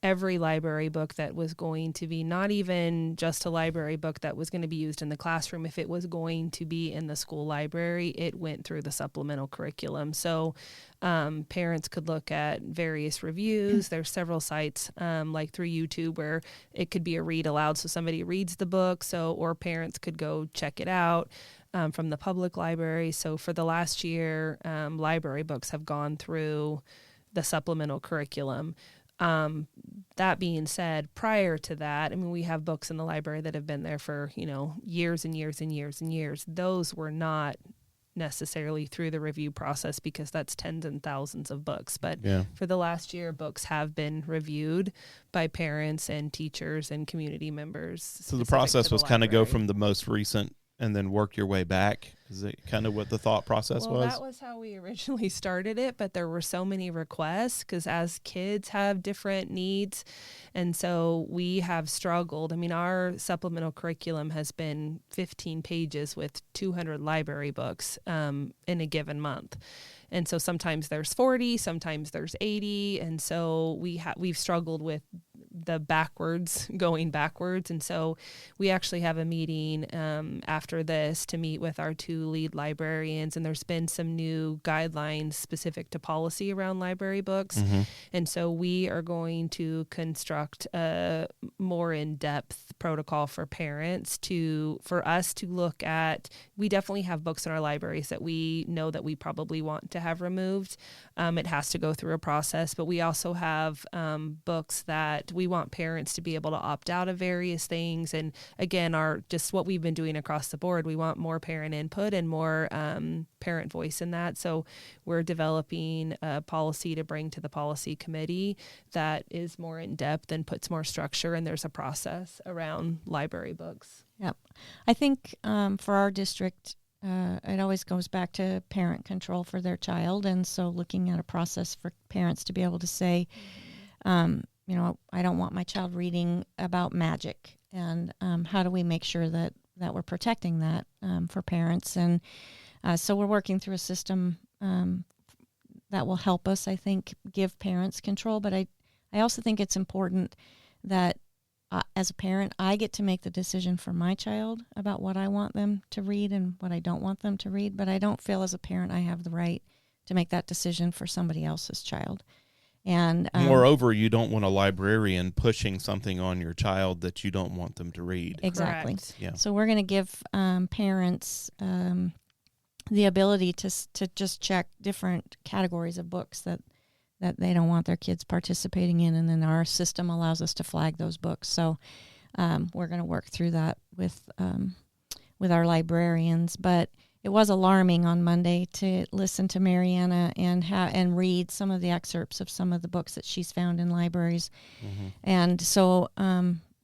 every library book that was going to be, not even just a library book that was going to be used in the classroom, if it was going to be in the school library, it went through the supplemental curriculum. So parents could look at various reviews. There's several sites like through YouTube where it could be a read aloud, so somebody reads the book, or parents could go check it out from the public library. So for the last year, library books have gone through the supplemental curriculum. That being said, prior to that, we have books in the library that have been there for, years and years and years and years. Those were not necessarily through the review process because that's tens and thousands of books. But for the last year, books have been reviewed by parents and teachers and community members. So the process was kind of go from the most recent and then work your way back? Is it kind of what the thought process was? Well, that was how we originally started it, but there were so many requests because as kids have different needs, and so we have struggled. Our supplemental curriculum has been 15 pages with 200 library books in a given month. And so sometimes there's 40, sometimes there's 80, and so we've struggled with the going backwards. And so we actually have a meeting after this to meet with our two lead librarians, and there's been some new guidelines specific to policy around library books. Mm-hmm. And so we are going to construct a more in-depth protocol for parents for us to look at. We definitely have books in our libraries that we know that we probably want to have removed. It has to go through a process, but we also have books that we want parents to be able to opt out of various things. And again, just what we've been doing across the board, we want more parent input and more parent voice in that. So we're developing a policy to bring to the policy committee that is more in depth and puts more structure, and there's a process around library books. Yep. I think for our district, it always goes back to parent control for their child. And so looking at a process for parents to be able to say, I don't want my child reading about magic. And how do we make sure that we're protecting that for parents? And so we're working through a system that will help us, I think, give parents control. But I also think it's important that as a parent, I get to make the decision for my child about what I want them to read and what I don't want them to read. But I don't feel as a parent I have the right to make that decision for somebody else's child. And moreover, you don't want a librarian pushing something on your child that you don't want them to read. Exactly. Correct. Yeah. So we're going to give parents the ability to just check different categories of books that they don't want their kids participating in, and then our system allows us to flag those books. So we're going to work through that with with our librarians. But it was alarming on Monday to listen to Mariana and read some of the excerpts of some of the books that she's found in libraries. Mm-hmm. And so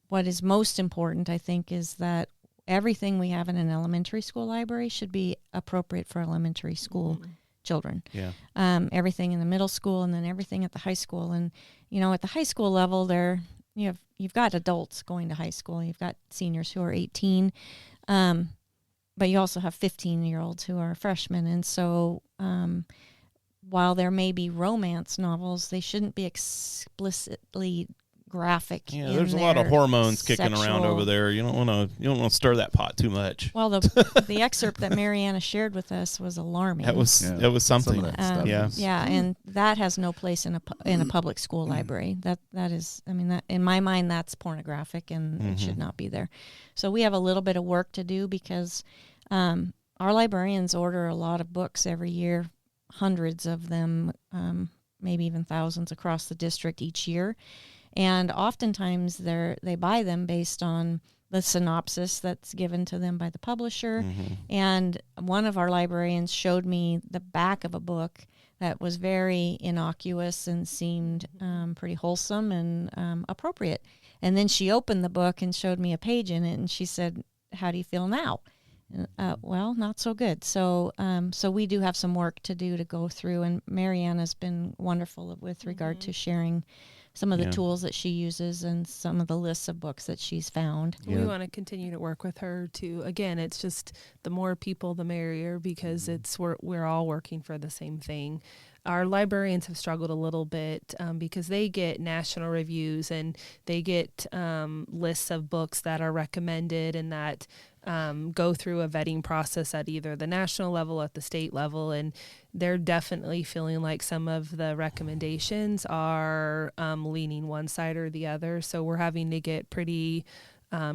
what is most important, I think, is that everything we have in an elementary school library should be appropriate for elementary school children. Yeah. Everything in the middle school and then everything at the high school. And, at the high school level, you've got adults going to high school. You've got seniors who are 18. But you also have 15-year-olds who are freshmen. And so while there may be romance novels, they shouldn't be explicitly graphic. Yeah, there's a lot of hormones kicking around over there. You don't want to stir that pot too much. Well, the excerpt that Mariana shared with us was alarming. That was something. Some of that stuff and that has no place in a public school library. That is, that in my mind, that's pornographic and it should not be there. So we have a little bit of work to do because our librarians order a lot of books every year, hundreds of them, maybe even thousands across the district each year. And oftentimes they buy them based on the synopsis that's given to them by the publisher. Mm-hmm. And one of our librarians showed me the back of a book that was very innocuous and seemed pretty wholesome and appropriate. And then she opened the book and showed me a page in it, and she said, "How do you feel now?" Well, not so good. So we do have some work to do to go through, and Mariana's been wonderful with regard to sharing some of the tools that she uses and some of the lists of books that she's found. We want to continue to work with her to, again, it's just the more people, the merrier, because we're all working for the same thing. Our librarians have struggled a little bit because they get national reviews and they get lists of books that are recommended and that go through a vetting process at either the national level or at the state level, and they're definitely feeling like some of the recommendations are leaning one side or the other. So we're having to get pretty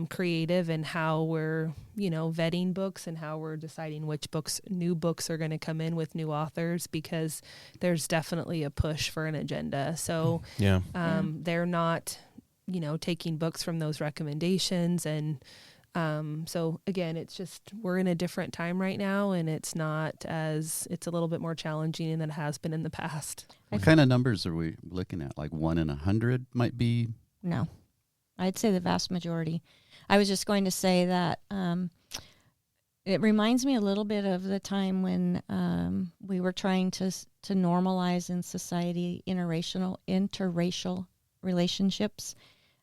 creative in how we're, vetting books and how we're deciding which new books are going to come in with new authors, because there's definitely a push for an agenda. So they're not, taking books from those recommendations. And so again, it's just, we're in a different time right now, and it's a little bit more challenging than it has been in the past. What kind of numbers are we looking at? Like 1 in 100 might be? No. I'd say the vast majority. I was just going to say that it reminds me a little bit of the time when we were trying to normalize in society interracial relationships.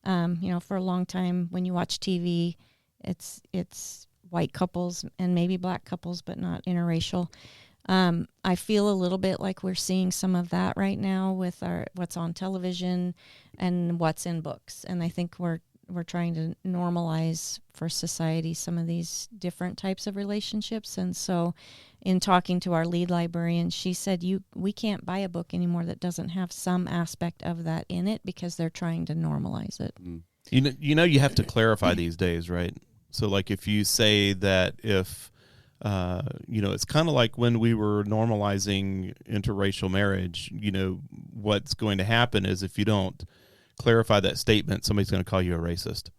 For a long time when you watch TV, it's white couples and maybe black couples, but not interracial. I feel a little bit like we're seeing some of that right now with what's on television and what's in books. And I think we're trying to normalize for society some of these different types of relationships. And so in talking to our lead librarian, she said, we can't buy a book anymore that doesn't have some aspect of that in it because they're trying to normalize it. You have to clarify these days, right? So like if you say that it's kind of like when we were normalizing interracial marriage, what's going to happen is if you don't clarify that statement, somebody's going to call you a racist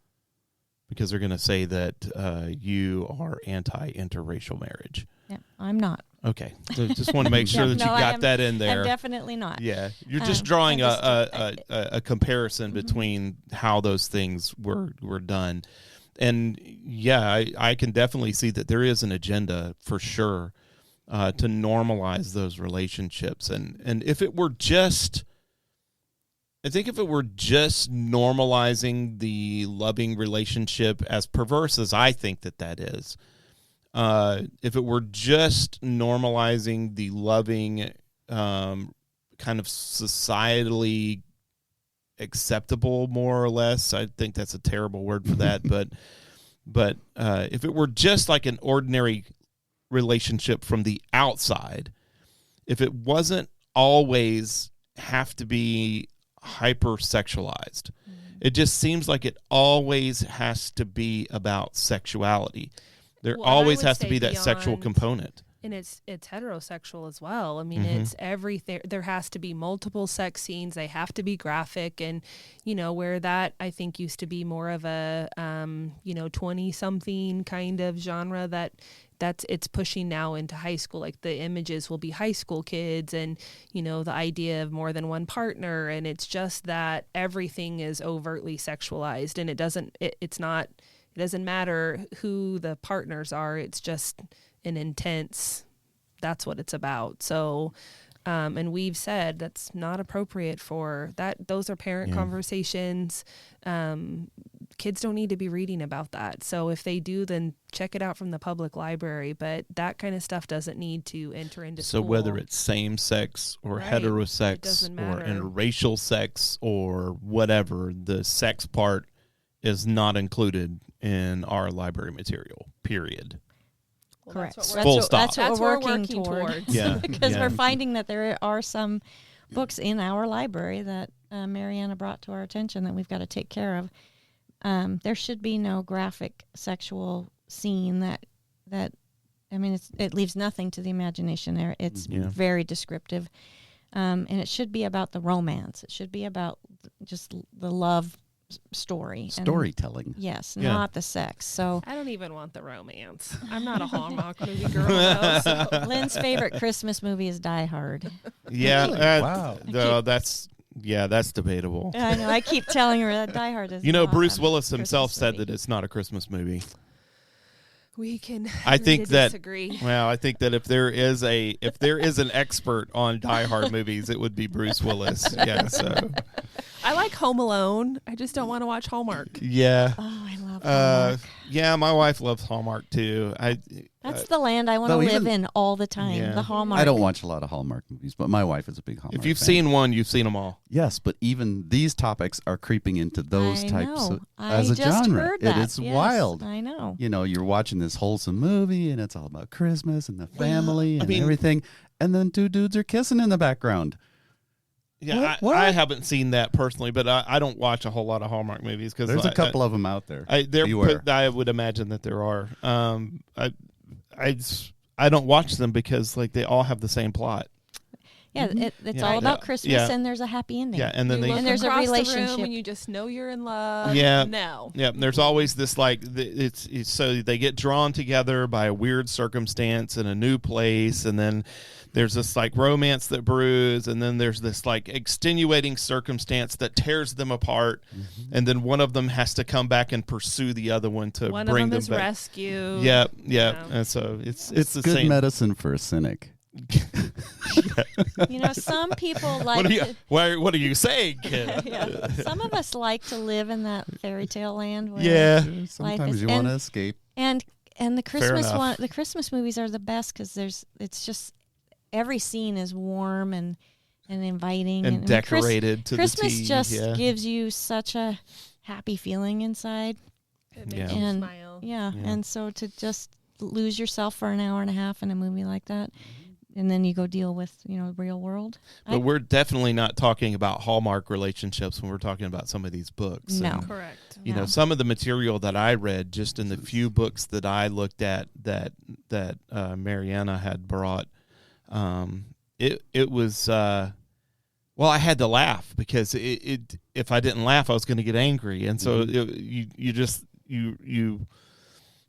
because they're going to say that you are anti-interracial marriage. Yeah, I'm not. Okay. So just want to make sure that you got that in there. I'm definitely not. Yeah. You're just drawing a comparison between how those things were done. And I can definitely see that there is an agenda for sure to normalize those relationships. And if it were just normalizing the loving relationship, as perverse as I think that is, if it were just normalizing the loving kind of societally acceptable, more or less, I think that's a terrible word for that, but if it were just like an ordinary relationship from the outside, if it wasn't always have to be hypersexualized, it just seems like it always has to be about sexuality. There always has to be that sexual component. And it's heterosexual as well. I mean, it's everything. There has to be multiple sex scenes. They have to be graphic. And, where that I think used to be more of a, 20-something kind of genre it's pushing now into high school. Like the images will be high school kids and, the idea of more than one partner. And it's just that everything is overtly sexualized, and it doesn't matter who the partners are. It's just an intense, that's what it's about. So, and we've said that's not appropriate for that. Those are parent conversations. Kids don't need to be reading about that. So if they do, then check it out from the public library. But that kind of stuff doesn't need to enter into school. So whether it's same sex or heterosex or interracial sex or whatever, the sex part is not included in our library material, period. Well, correct. Full stop. That's what we're working towards. Yeah. Because we're finding that there are some books in our library that Mariana brought to our attention that we've got to take care of. There should be no graphic sexual scene that it leaves nothing to the imagination there. It's very descriptive. And it should be about the romance. It should be about just the love story. Storytelling. And, yes, not the sex. So I don't even want the romance. I'm not a Hallmark movie girl. Though, so. Lynn's favorite Christmas movie is Die Hard. Yeah. Really? Wow. That's debatable. I know. I keep telling her that Die Hard is. Bruce Willis himself said that it's not a Christmas movie. We can. I think that. Disagree. Well, I think that if there is an expert on Die Hard movies, it would be Bruce Willis. Yeah. So. I like Home Alone. I just don't want to watch Hallmark. Yeah. Oh, I love Hallmark. Yeah, my wife loves Hallmark too. That's the land I want to live in all the time. Yeah. The Hallmark. I don't watch a lot of Hallmark movies, but my wife is a big Hallmark If you've fan. seen one, you've seen them all. Yes, but even these topics are creeping into those types of, as a just genre. Heard that. It is Yes, wild. I know. You're watching this wholesome movie, and it's all about Christmas and the family and mean- everything, and then two dudes are kissing in the background. Yeah, What? I haven't seen that personally, but I don't watch a whole lot of Hallmark movies because There's a couple of them out there. I would imagine that there are. I don't watch them because they all have the same plot. Yeah, it's all about Christmas, and there's a happy ending. Yeah, and then and there's a relationship, the room and you just know you're in love. Yeah, no. Yeah, and there's always this it's so they get drawn together by a weird circumstance in a new place, and then there's this romance that brews, and then there's this extenuating circumstance that tears them apart, and then one of them has to come back and pursue the other one to one bring of them them is back. Rescue. Yeah. Yeah. And so it's the good same medicine for a cynic. Some people like. What are you saying, kid? Yeah. Some of us like to live in that fairy tale land. Where Sometimes you want to escape. And the Christmas enough. the Christmas movies are the best because it's just every scene is warm and inviting and decorated to Christmas the T. just gives you such a happy feeling inside. It makes you smile. Yeah, and so to just lose yourself for an hour and a half in a movie like that, and then you go deal with real world. But we're definitely not talking about Hallmark relationships when we're talking about some of these books. No, and, correct. Some of the material that I read just in the few books that I looked at that Mariana had brought, it was. Well, I had to laugh because if I didn't laugh, I was going to get angry, and so you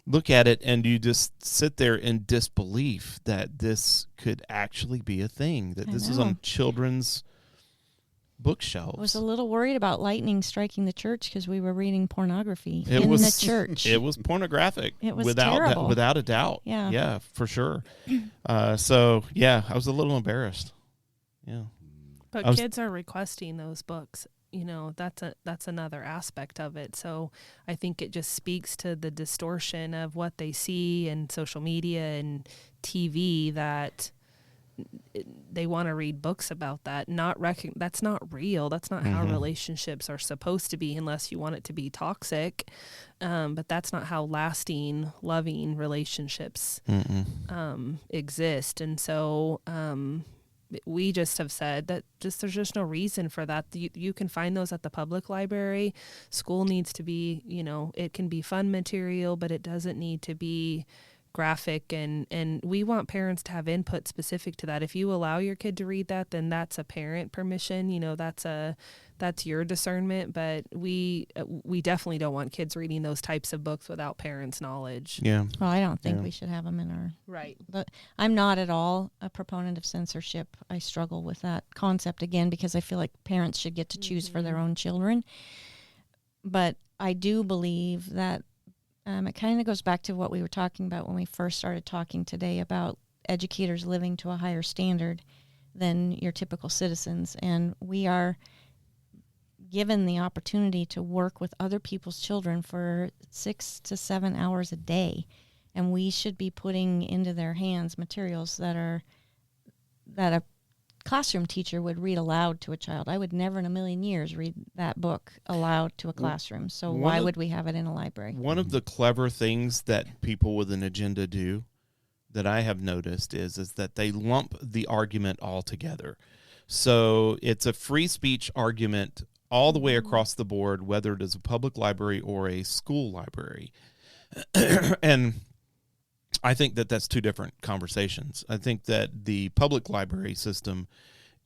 look at it and you just sit there in disbelief that this could actually be a thing, that this is on children's bookshelves. I was a little worried about lightning striking the church because we were reading pornography in the church. It was pornographic. It was without terrible. Without a doubt. Yeah, for sure. I was a little embarrassed. Yeah. But kids are requesting those books. That's another aspect of it. So I think it just speaks to the distortion of what they see in social media and TV that they want to read books about that. That's not real. That's not how relationships are supposed to be unless you want it to be toxic. But that's not how lasting, loving relationships exist. And so we just have said that there's just no reason for that. You can find those at the public library. School needs to be, it can be fun material, but it doesn't need to be graphic, and we want parents to have input specific to that. If you allow your kid to read that, then that's a parent permission. That's your discernment. But we definitely don't want kids reading those types of books without parents' knowledge. Yeah. Well, I don't think we should have them in our right. But I'm not at all a proponent of censorship. I struggle with that concept again because I feel like parents should get to choose for their own children. But I do believe that it kind of goes back to what we were talking about when we first started talking today about educators living to a higher standard than your typical citizens. And we are given the opportunity to work with other people's children for 6 to 7 hours a day. And we should be putting into their hands materials that a classroom teacher would read aloud to a child. I would never in a million years read that book aloud to a classroom. So why would we have it in a library? One of the clever things that people with an agenda do that I have noticed is that they lump the argument all together. So it's a free speech argument all the way across the board, whether it is a public library or a school library. And I think that that's two different conversations. I think that the public library system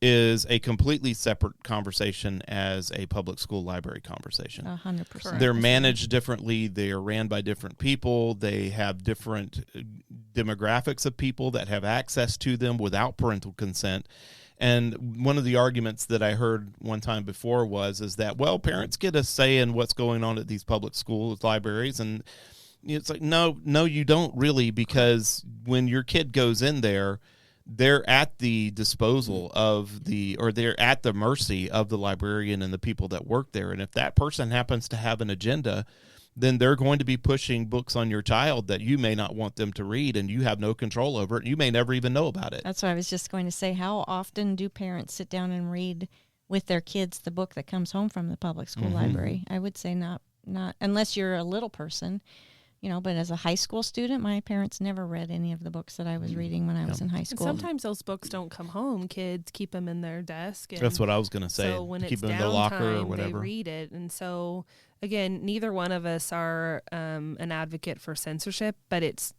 is a completely separate conversation as a public school library conversation. 100%. They're managed differently. They are ran by different people. They have different demographics of people that have access to them without parental consent. And one of the arguments that I heard one time before is that, well, parents get a say in what's going on at these public school libraries. And it's like, no, you don't really, because when your kid goes in there, they're at the disposal of they're at the mercy of the librarian and the people that work there. And if that person happens to have an agenda, then they're going to be pushing books on your child that you may not want them to read, and you have no control over it. You may never even know about it. That's what I was just going to say. How often do parents sit down and read with their kids the book that comes home from the public school library? I would say not unless you're a little person. But as a high school student, my parents never read any of the books that I was reading when I was in high school. And sometimes those books don't come home. Kids keep them in their desk. And that's what I was going to say. So when keep it's them in the locker or whatever, they read it. And so, again, neither one of us are an advocate for censorship, but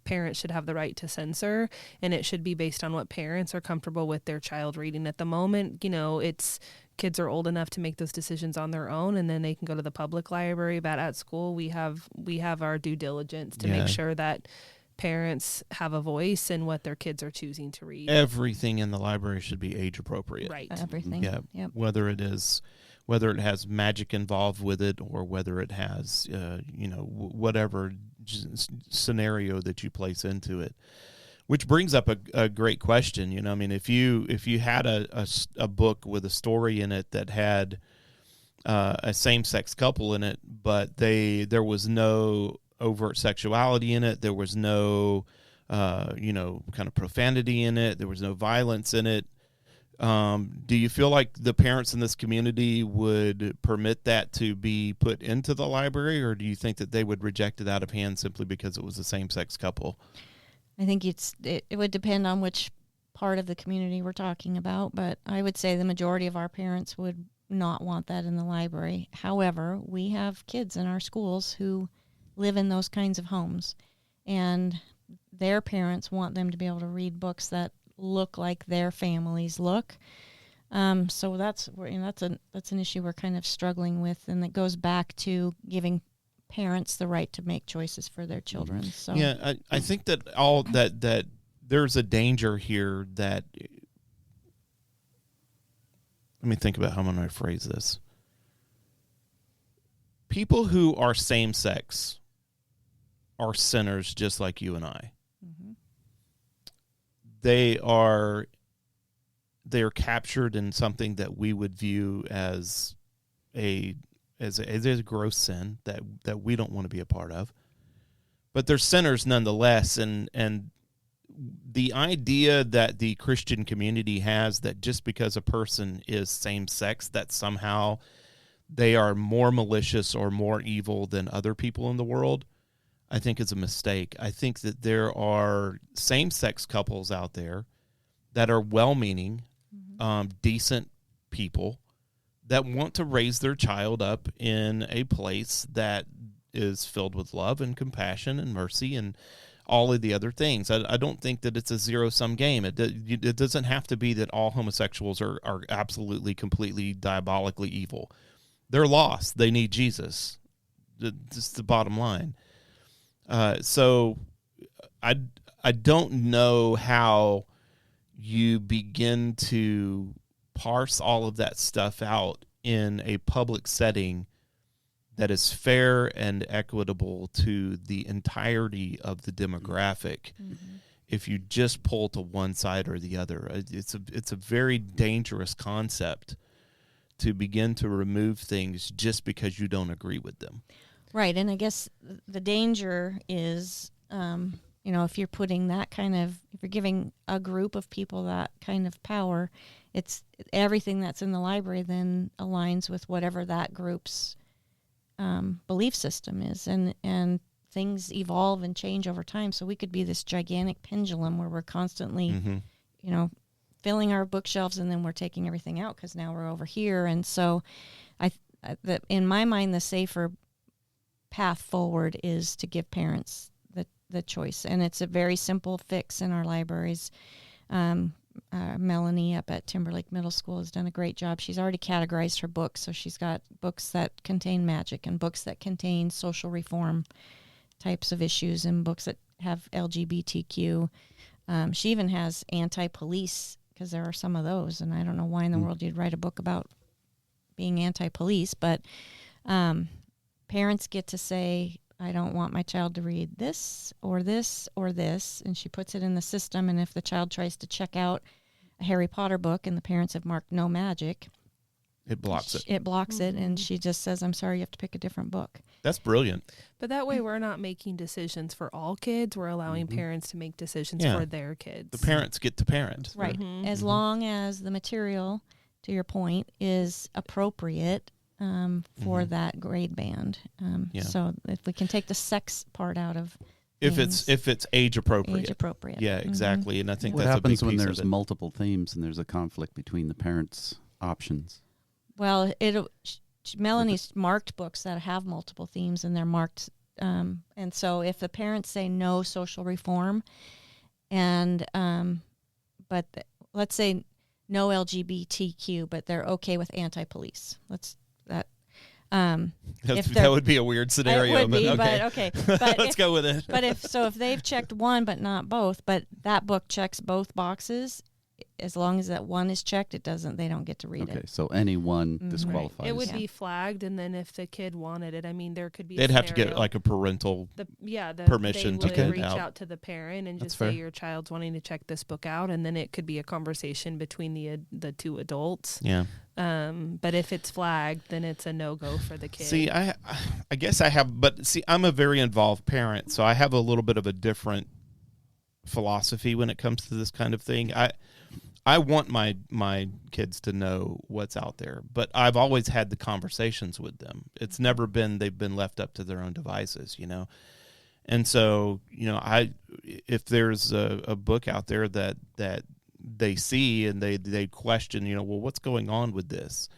parents should have the right to censor, and it should be based on what parents are comfortable with their child reading. At the moment, kids are old enough to make those decisions on their own, and then they can go to the public library. But at school, we have our due diligence to make sure that parents have a voice in what their kids are choosing to read. Everything in the library should be age appropriate. Right. Everything. Yeah. Yep. Whether it has magic involved with it, or whether it has, whatever scenario that you place into it. Which brings up a great question. If you had a book with a story in it that had a same-sex couple in it, but there was no overt sexuality in it, there was no kind of profanity in it, there was no violence in it, do you feel like the parents in this community would permit that to be put into the library, or do you think that they would reject it out of hand simply because it was a same-sex couple? I think it would depend on which part of the community we're talking about, but I would say the majority of our parents would not want that in the library. However, we have kids in our schools who live in those kinds of homes, and their parents want them to be able to read books that look like their families look. So that's an issue we're kind of struggling with, and it goes back to giving parents the right to make choices for their children. So yeah, I think that all that there's a danger here that, let me think about how I'm going to phrase this. People who are same sex are sinners just like you and I. Mm-hmm. They are captured in something that we would view as a gross sin that we don't want to be a part of, but they're sinners nonetheless. And the idea that the Christian community has that just because a person is same sex, that somehow they are more malicious or more evil than other people in the world, I think is a mistake. I think that there are same sex couples out there that are well-meaning, decent people that want to raise their child up in a place that is filled with love and compassion and mercy and all of the other things. I don't think that it's a zero-sum game. It doesn't have to be that all homosexuals are absolutely, completely, diabolically evil. They're lost. They need Jesus. That's the bottom line. So I don't know how you begin to parse all of that stuff out in a public setting that is fair and equitable to the entirety of the demographic. If you just pull to one side or the other, it's a very dangerous concept to begin to remove things just because you don't agree with them. Right, and I guess the danger is, if you're putting that if you're giving a group of people that kind of power, it's everything that's in the library then aligns with whatever that group's belief system is, and things evolve and change over time. So we could be this gigantic pendulum where we're constantly, filling our bookshelves, and then we're taking everything out because now we're over here. And so, in my mind, the safer path forward is to give parents the choice, and it's a very simple fix in our libraries. Melanie up at Timberlake Middle School has done a great job. She's already categorized her books, so she's got books that contain magic and books that contain social reform types of issues and books that have LGBTQ. She even has anti-police, because there are some of those, and I don't know why in the world you'd write a book about being anti-police, but parents get to say, I don't want my child to read this or this or this, and she puts it in the system, and if the child tries to check out a Harry Potter book and the parents have marked no magic, it blocks it. It blocks it, and she just says, I'm sorry, you have to pick a different book. That's brilliant. But that way we're not making decisions for all kids. We're allowing parents to make decisions for their kids. The parents get to parent. Right. As long as the material, to your point, is appropriate for that grade band. So if we can take the sex part out of things, if it's age appropriate. Age appropriate. Yeah, exactly. And I think what that's happens a big when piece there's of it. multiple themes and there's a conflict between the parents' options? Well, Melanie's marked books that have multiple themes, and they're marked. And so if the parents say no social reform, and let's say no LGBTQ, but they're okay with anti-police. That would be a weird scenario. It would be, but okay. But let's go with it. But if they've checked one but not both, but that book checks both boxes, as long as that one is checked, they don't get to read it. Okay, so any one disqualifies. Right. It would be flagged, and then if the kid wanted it, I mean, there could be. They'd have to get like a parental permission to get reach out. out to the parent and That's just fair. say your child's wanting to check this book out, and then it could be a conversation between the two adults. Yeah. But if it's flagged, then it's a no-go for the kid. See, I guess I have, but see, I'm a very involved parent, so I have a little bit of a different philosophy when it comes to this kind of thing. I want my kids to know what's out there, but I've always had the conversations with them. It's never been they've been left up to their own devices, And so, if there's a book out there that they see and they question, well, what's going on with this?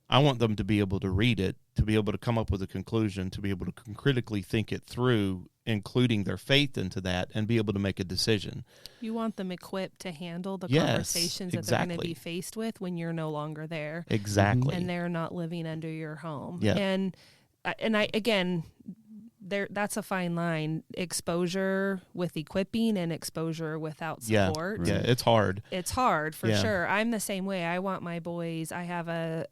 I want them to be able to read it, to be able to come up with a conclusion, to be able to critically think it through, including their faith into that, and be able to make a decision. You want them equipped to handle the conversations that they're going to be faced with when you're no longer there. Exactly. And they're not living under your home. Yeah. And I again, that's a fine line. Exposure with equipping and exposure without support. Yeah, it's hard. It's hard for sure. I'm the same way. I want my boys. I have a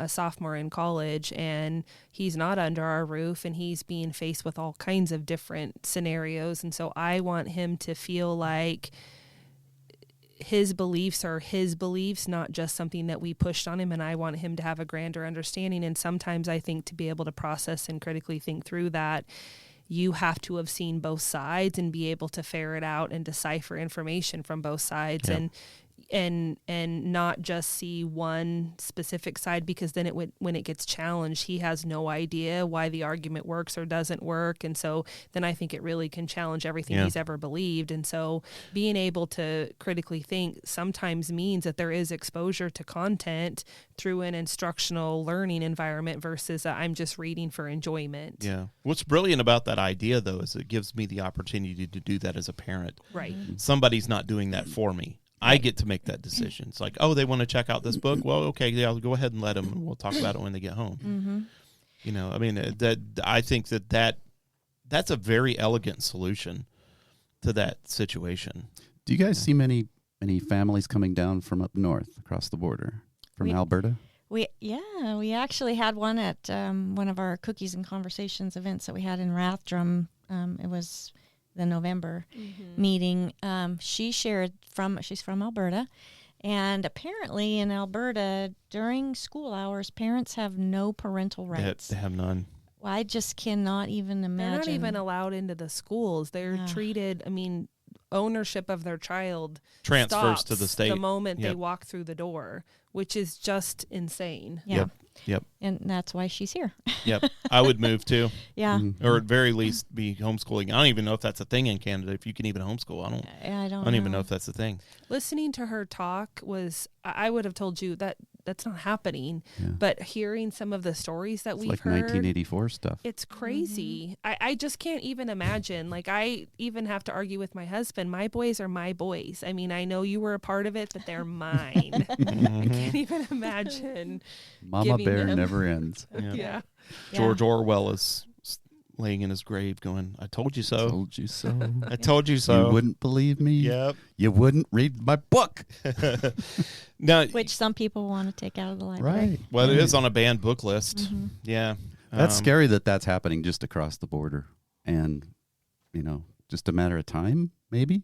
sophomore in college, and he's not under our roof, and he's being faced with all kinds of different scenarios. And so I want him to feel like his beliefs are his beliefs, not just something that we pushed on him. And I want him to have a grander understanding. And sometimes I think to be able to process and critically think through that, you have to have seen both sides and be able to ferret out and decipher information from both sides. Yep. and not just see one specific side, because then when it gets challenged, he has no idea why the argument works or doesn't work. And so then I think it really can challenge everything he's ever believed. And so being able to critically think sometimes means that there is exposure to content through an instructional learning environment versus I'm just reading for enjoyment. Yeah. What's brilliant about that idea, though, is it gives me the opportunity to do that as a parent. Right. Somebody's not doing that for me. I get to make that decision. It's like, oh, they want to check out this book? Well, okay, yeah, I'll go ahead and let them, and we'll talk about it when they get home. Mm-hmm. You know, I mean, I think that's a very elegant solution to that situation. Do you guys see many families coming down from up north across the border from Alberta? We actually had one at one of our Cookies and Conversations events that we had in Rathdrum. It was the November meeting. She's from Alberta, and apparently in Alberta during school hours, parents have no parental rights. They have none. Well, I just cannot even imagine. They're not even allowed into the schools. They're treated, ownership of their child transfers to the state the moment they walk through the door, which is just insane. Yeah. Yep. And that's why she's here. Yep. I would move too. Yeah. Or at very least be homeschooling. I don't even know if that's a thing in Canada, if you can even homeschool. I don't even know if that's a thing. Listening to her talk I would have told you that's not happening. Yeah. But hearing some of the stories that we've heard, 1984 stuff. It's crazy. I just can't even imagine. Like, I even have to argue with my husband. My boys are my boys. I mean, I know you were a part of it, but they're mine. I can't even imagine. Mama Bear never ends. Yeah. George Orwell is laying in his grave going, I told you so. Told you so. I told you so. You wouldn't believe me. Yep. You wouldn't read my book. Now, which some people want to take out of the library. Right. Well, it is on a banned book list. Mm-hmm. Yeah. That's scary that's happening just across the border. And, just a matter of time, maybe?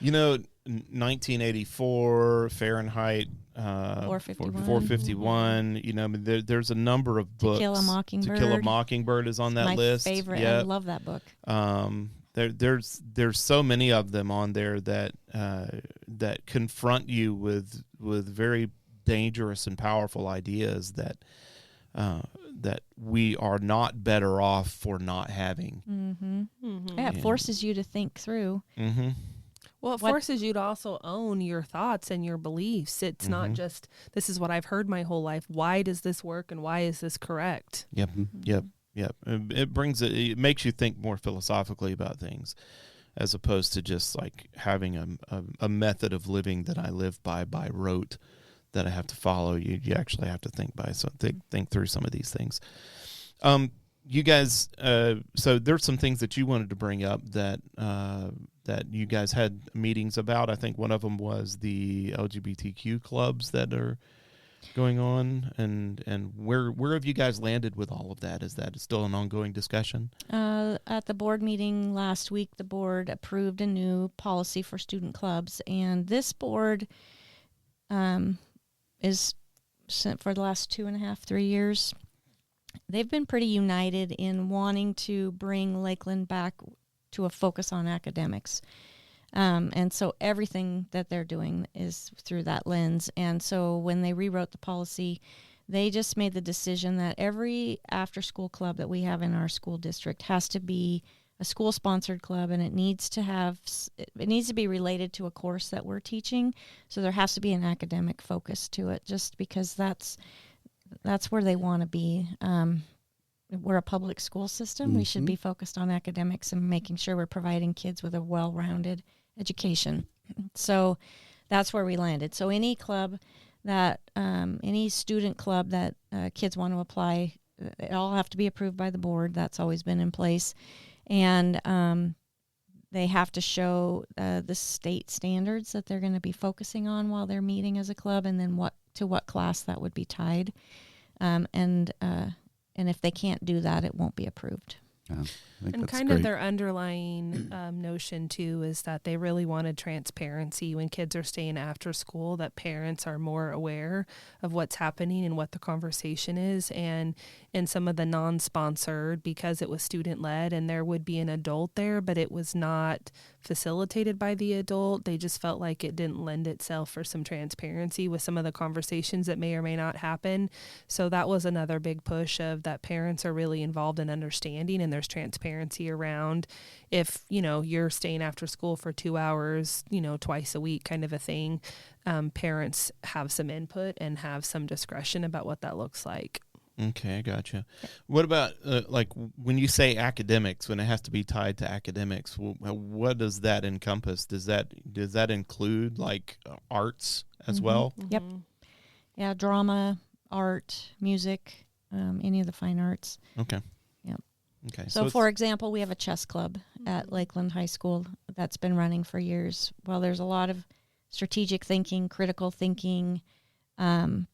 1984, Fahrenheit 451. There's a number of books. To Kill a Mockingbird. To Kill a Mockingbird is on that list. My favorite. Yep. I love that book. There's so many of them on there that confront you with very dangerous and powerful ideas that we are not better off for not having. Mm-hmm. Mm-hmm. Yeah, it forces you to think through. Mm-hmm. Well, it forces you to also own your thoughts and your beliefs. It's not just, this is what I've heard my whole life. Why does this work and why is this correct? Yep, yep, yep. It makes you think more philosophically about things, as opposed to just like having a method of living that I live by rote that I have to follow. You actually have to think think through some of these things. You guys, so there's some things that you wanted to bring up that you guys had meetings about. I think one of them was the LGBTQ clubs that are going on, and where have you guys landed with all of that? Is that still an ongoing discussion? At the board meeting last week, the board approved a new policy for student clubs, and this board is for the last 3 years. They've been pretty united in wanting to bring Lakeland back to a focus on academics. And so everything that they're doing is through that lens. And so when they rewrote the policy, they just made the decision that every after-school club that we have in our school district has to be a school-sponsored club, and it needs to be related to a course that we're teaching. So there has to be an academic focus to it, just because that's where they want to be. We're a public school system. We should be focused on academics and making sure we're providing kids with a well-rounded education. So that's where we landed. So any club that, any student club that kids want to apply, it all have to be approved by the board. That's always been in place. And they have to show the state standards that they're going to be focusing on while they're meeting as a club, and then what class that would be tied. And if they can't do that, it won't be approved. Yeah, and kind of their underlying notion, too, is that they really wanted transparency when kids are staying after school, that parents are more aware of what's happening and what the conversation is. And in some of the non-sponsored, because it was student-led and there would be an adult there, but it was not facilitated by the adult. They just felt like it didn't lend itself for some transparency with some of the conversations that may or may not happen. So that was another big push of that parents are really involved in understanding, and there's transparency around if, you're staying after school for 2 hours, twice a week kind of a thing. Parents have some input and have some discretion about what that looks like. Okay, I gotcha. What about like when you say academics, when it has to be tied to academics, what does that encompass? Does that include like arts as well? Yep. Yeah, drama, art, music, any of the fine arts. Okay. Yep. Okay. So for example, we have a chess club at Lakeland High School that's been running for years. Well, there's a lot of strategic thinking, critical thinking,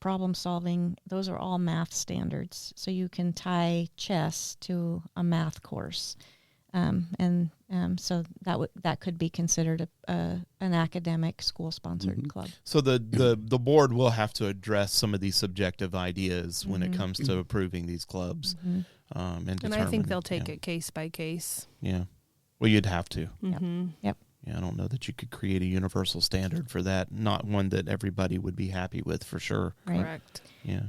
problem solving. Those are all math standards. So you can tie chess to a math course. So that could be considered an academic school-sponsored club. So the board will have to address some of these subjective ideas when it comes to approving these clubs. And I think they'll take it case by case. Yeah. Well, you'd have to. Yep. Yeah, I don't know that you could create a universal standard for that. Not one that everybody would be happy with, for sure. Right. Correct. Yeah.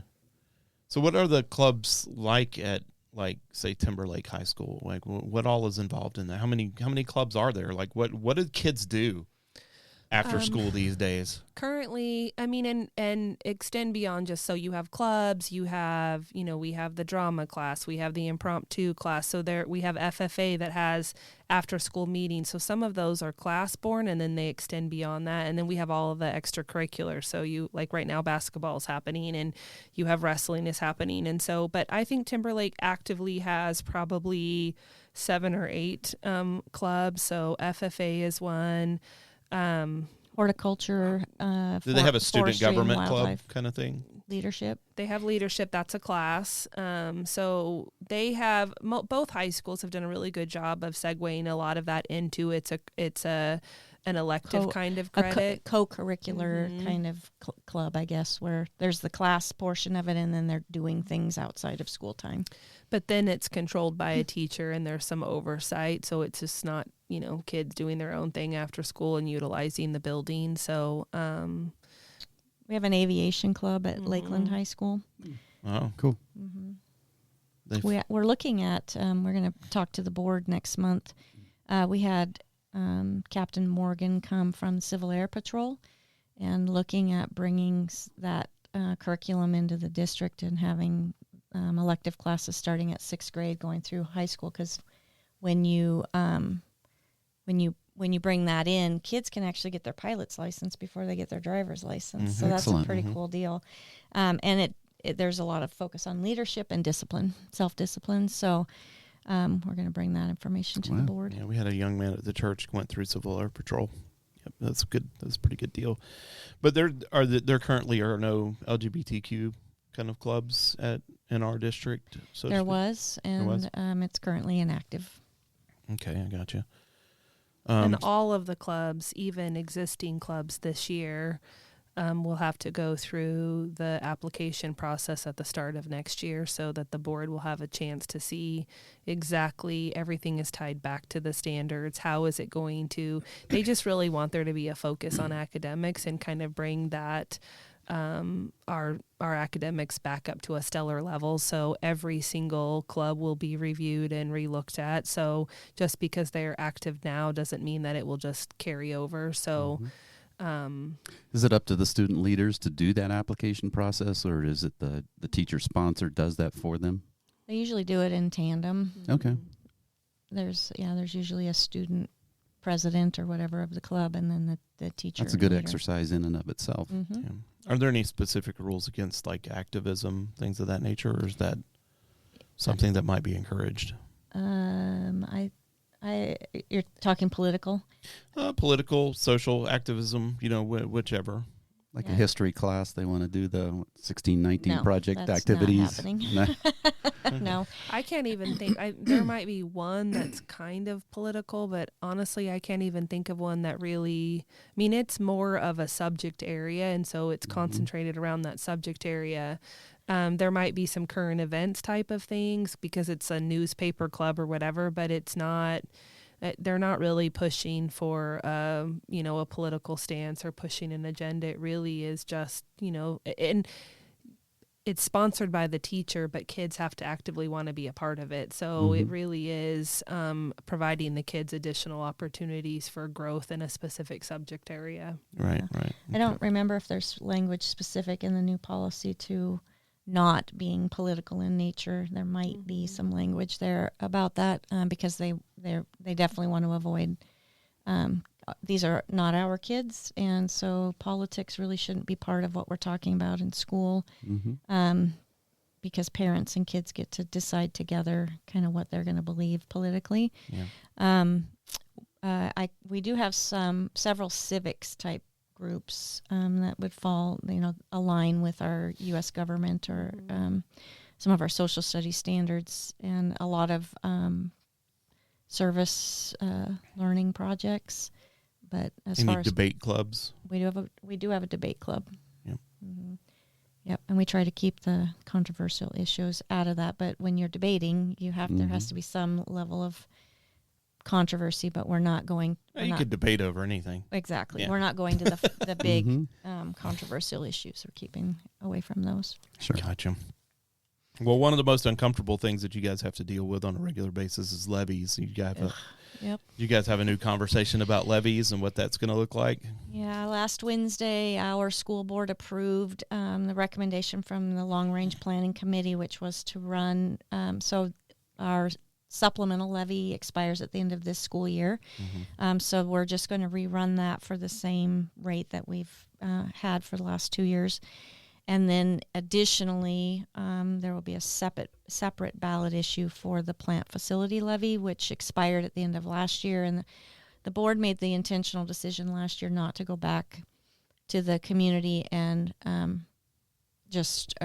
So what are the clubs like at, like, say, Timberlake High School? Like, what all is involved in that? How many clubs are there? Like, what do kids do after school these days? Currently, and extend beyond just, so you have clubs, you have, we have the drama class, we have the impromptu class. So we have FFA that has after school meetings. So some of those are class born, and then they extend beyond that. And then we have all of the extracurricular. So you, like right now, basketball is happening, and you have wrestling is happening. And so, but I think Timberlake actively has probably 7 or 8 clubs. So FFA is one. Horticulture. Do they have a student government club kind of thing? Leadership. They have leadership. That's a class. So they have both high schools have done a really good job of segueing a lot of that into it's an elective kind of credit, co-curricular kind of club, I guess, where there's the class portion of it, and then they're doing things outside of school time. But then it's controlled by a teacher, and there's some oversight. So it's just not, kids doing their own thing after school and utilizing the building. So we have an aviation club at Lakeland High School. Oh, cool. We're looking at, we're going to talk to the board next month. We had Captain Morgan come from Civil Air Patrol, and looking at bringing that curriculum into the district and having elective classes starting at 6th grade going through high school, because when you bring that in, kids can actually get their pilot's license before they get their driver's license. So that's a pretty cool deal. And there's a lot of focus on leadership and discipline, self-discipline. So we're going to bring that information to the board. Yeah, we had a young man at the church went through Civil Air Patrol. Yep, that's good. That's a pretty good deal. But there currently are no LGBTQ kind of clubs in our district. So there was, and it's currently inactive. Okay, I gotcha. And all of the clubs, even existing clubs this year, will have to go through the application process at the start of next year, so that the board will have a chance to see exactly everything is tied back to the standards. How is it going to? They just really want there to be a focus on academics and kind of bring that our academics back up to a stellar level. So every single club will be reviewed and relooked at. So just because they're active now doesn't mean that it will just carry over. So is it up to the student leaders to do that application process, or is it the teacher sponsor does that for them? They usually do it in tandem. Okay. There's usually a student president or whatever of the club, and then the teacher. That's a good leader. Exercise in and of itself. Mm-hmm. Yeah. Are there any specific rules against like activism, things of that nature, or is that something that might be encouraged? You're talking political? Political, social activism, whichever. Like a history class, they want to do the 1619 project that's activities. Not happening. No. I can't even think. There might be one that's kind of political, but honestly, I can't even think of one that really. I mean, it's more of a subject area, and so it's concentrated around that subject area. There might be some current events type of things because it's a newspaper club or whatever, but it's not. they're not really pushing for, a political stance or pushing an agenda. It really is just, and it's sponsored by the teacher, but kids have to actively want to be a part of it. So it really is providing the kids additional opportunities for growth in a specific subject area. Right. I don't remember if there's language specific in the new policy to not being political in nature. There might be some language there about that because they definitely want to avoid. These are not our kids, and so politics really shouldn't be part of what we're talking about in school, because parents and kids get to decide together kind of what they're going to believe politically. Yeah. We do have several civics type groups that would fall, align with our U.S. government or some of our social studies standards, and a lot of service learning projects. But as far as debate clubs, we do have a debate club. Yep. Yep, and we try to keep the controversial issues out of that. But when you're debating, there has to be some level of controversy. But we're not going. You could debate over anything. Exactly. Yeah. We're not going to the big controversial issues. We're keeping away from those. Sure. Gotcha. Well, one of the most uncomfortable things that you guys have to deal with on a regular basis is levies. You guys have a new conversation about levies and what that's going to look like? Yeah, last Wednesday, our school board approved the recommendation from the Long Range Planning Committee, which was to run, so our supplemental levy expires at the end of this school year. So we're just going to rerun that for the same rate that we've had for the last 2 years. And then additionally, there will be a separate ballot issue for the plant facility levy, which expired at the end of last year. And the board made the intentional decision last year not to go back to the community and just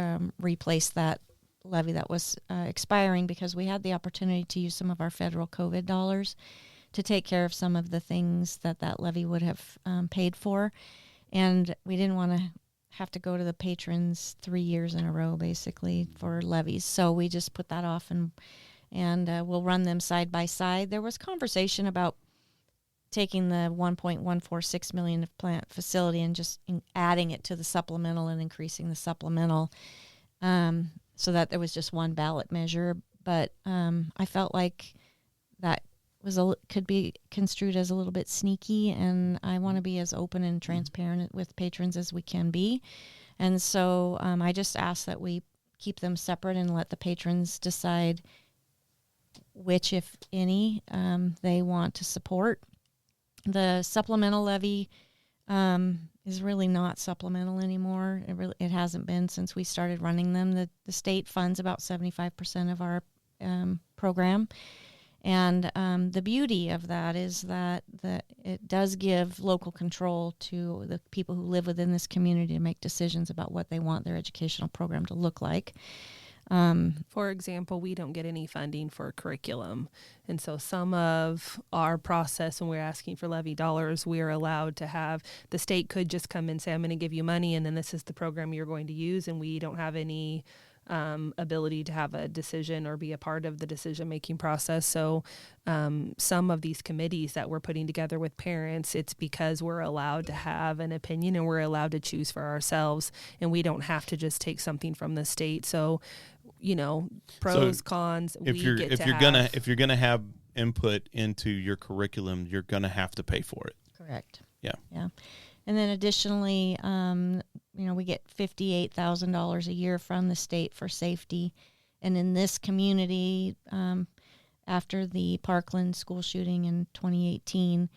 replace that levy that was expiring, because we had the opportunity to use some of our federal COVID dollars to take care of some of the things that levy would have paid for. And we didn't want to have to go to the patrons 3 years in a row, basically, for levies. So we just put that off, and we'll run them side by side. There was conversation about taking the $1.146 million of plant facility and just adding it to the supplemental and increasing the supplemental, so that there was just one ballot measure. But I felt like that could be construed as a little bit sneaky, and I want to be as open and transparent with patrons as we can be. And so I just ask that we keep them separate and let the patrons decide which, if any, they want to support. The supplemental levy is really not supplemental anymore. It hasn't been since we started running them. The state funds about 75% of our program. And the beauty of that is that it does give local control to the people who live within this community to make decisions about what they want their educational program to look like. For example, we don't get any funding for curriculum. And so some of our process when we're asking for levy dollars, we are allowed to have, the state could just come and say, I'm going to give you money, and then this is the program you're going to use, and we don't have any ability to have a decision or be a part of the decision-making process. So some of these committees that we're putting together with parents, it's because we're allowed to have an opinion and we're allowed to choose for ourselves, and we don't have to just take something from the state. So, pros, cons, if you're gonna have input into your curriculum, you're gonna have to pay for it. Correct. Yeah. And then additionally, we get $58,000 a year from the state for safety. And in this community, after the Parkland school shooting in 2018,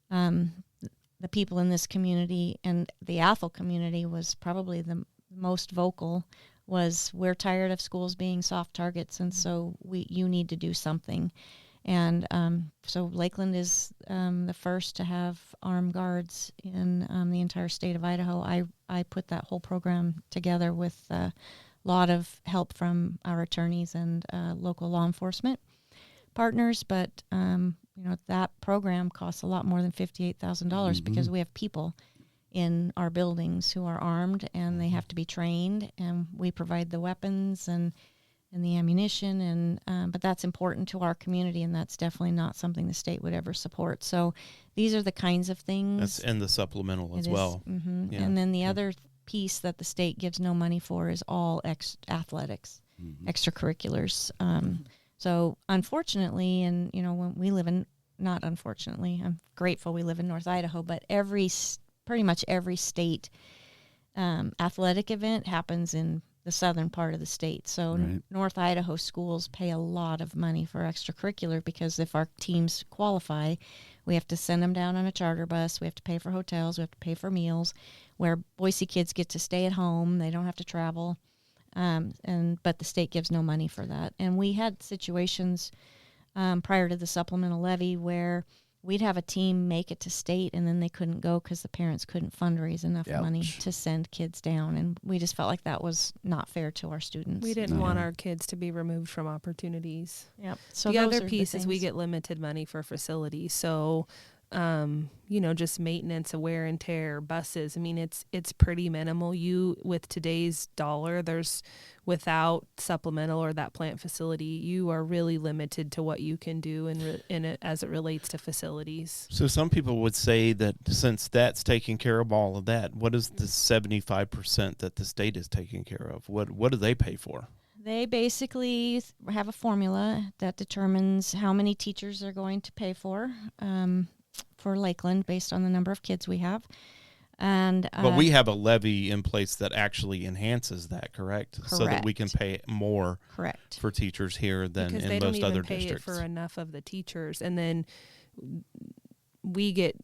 the people in this community and the Athol community was probably the most vocal, was we're tired of schools being soft targets, and so you need to do something. And so Lakeland is the first to have armed guards in the entire state of Idaho. I put that whole program together with a lot of help from our attorneys and local law enforcement partners. But, that program costs a lot more than $58,000 because we have people in our buildings who are armed, and they have to be trained, and we provide the weapons and and the ammunition, but that's important to our community, and that's definitely not something the state would ever support. So these are the kinds of things. And the supplemental as well. Mm-hmm. Yeah. And then the other piece that the state gives no money for is all athletics, extracurriculars. So unfortunately, and when we live in, not unfortunately, I'm grateful we live in North Idaho, but pretty much every state athletic event happens in the southern part of the state. So North Idaho schools pay a lot of money for extracurricular, because if our teams qualify, we have to send them down on a charter bus. We have to pay for hotels. We have to pay for meals, where Boise kids get to stay at home. They don't have to travel. But the state gives no money for that. And we had situations prior to the supplemental levy where we'd have a team make it to state, and then they couldn't go because the parents couldn't fundraise enough money to send kids down. And we just felt like that was not fair to our students. We didn't want our kids to be removed from opportunities. Yep. So the other piece is we get limited money for facilities. So, just maintenance, wear and tear, buses. I mean, it's pretty minimal. With today's dollar, without supplemental or that plant facility, you are really limited to what you can do in it as it relates to facilities. So some people would say that since that's taking care of all of that, what is the 75% that the state is taking care of? What do they pay for? They basically have a formula that determines how many teachers they're going to pay for Lakeland based on the number of kids we have. But we have a levy in place that actually enhances that, correct? So that we can pay more for teachers here than in most other districts. Because they don't even pay it for enough of the teachers. And then we get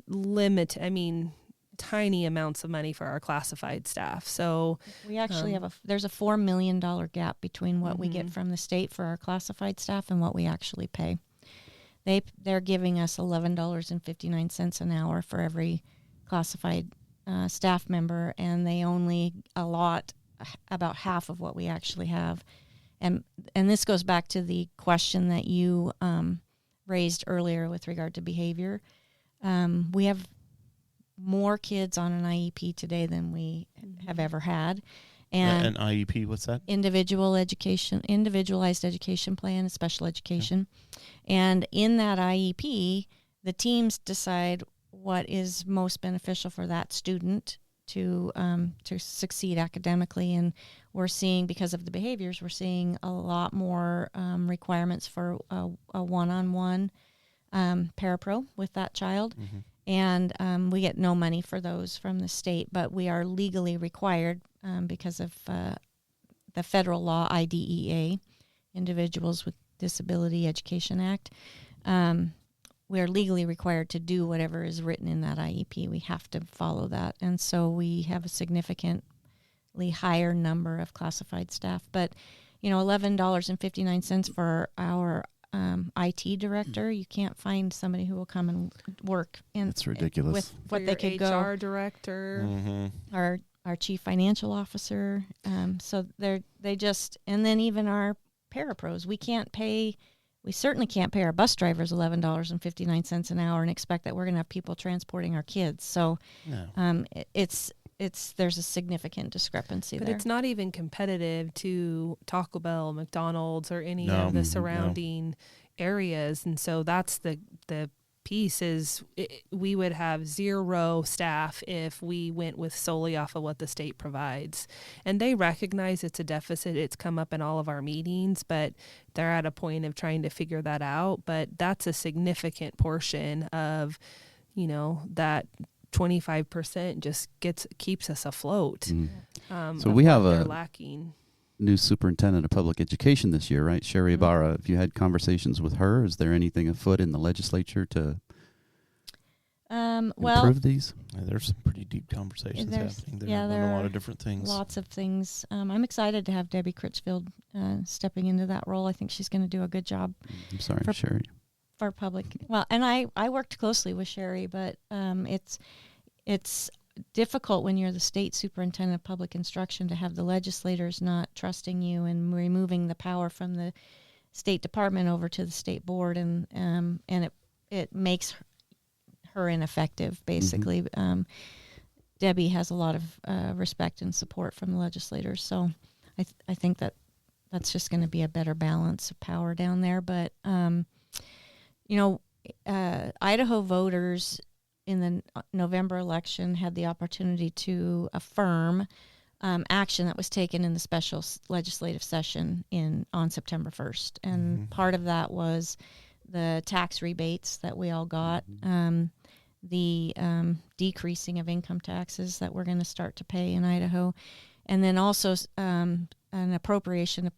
tiny amounts of money for our classified staff. So we actually there's a $4 million gap between what we get from the state for our classified staff and what we actually pay. They're giving us $11.59 an hour for every classified staff member, and they only allot about half of what we actually have. And this goes back to the question that you raised earlier with regard to behavior. We have more kids on an IEP today than we have ever had. And an IEP, what's that? Individualized education plan, a special education. Yeah. And in that IEP, the teams decide what is most beneficial for that student to succeed academically. And we're seeing, because of the behaviors, we're seeing a lot more requirements for a one-on-one parapro with that child. Mm-hmm. And we get no money for those from the state, but we are legally required because of the federal law, IDEA, Individuals with Disability Education Act. We are legally required to do whatever is written in that IEP. We have to follow that. And so we have a significantly higher number of classified staff. But, $11.59 for our IT director, you can't find somebody who will come and work. That's ridiculous. With what they could go. HR director, our chief financial officer. So they just, and then even our parapros, we certainly can't pay our bus drivers $11.59 an hour and expect that we're going to have people transporting our kids. So there's a significant discrepancy there. But it's not even competitive to Taco Bell, McDonald's, or any of the surrounding areas. And so that's the piece is we would have zero staff if we went with solely off of what the state provides. And they recognize it's a deficit. It's come up in all of our meetings, but they're at a point of trying to figure that out. But that's a significant portion of, that 25% just keeps us afloat. So we have a new superintendent of public education this year, right? Sherry Ibarra. Have you had conversations with her? Is there anything afoot in the legislature to improve these? There's some pretty deep conversations happening there on a lot of different things. Lots of things. I'm excited to have Debbie Critchfield stepping into that role. I think she's going to do a good job. I'm sorry, Sherry. For public. Well, and I worked closely with Sherry, but it's difficult when you're the state superintendent of public instruction to have the legislators not trusting you and removing the power from the State Department over to the state board, and it makes her ineffective, basically. Mm-hmm. Debbie has a lot of respect and support from the legislators, so I think that that's just going to be a better balance of power down there. But, Idaho voters in the November election had the opportunity to affirm action that was taken in the special legislative session on September 1st. And part of that was the tax rebates that we all got, the decreasing of income taxes that we're going to start to pay in Idaho, and then also an appropriation of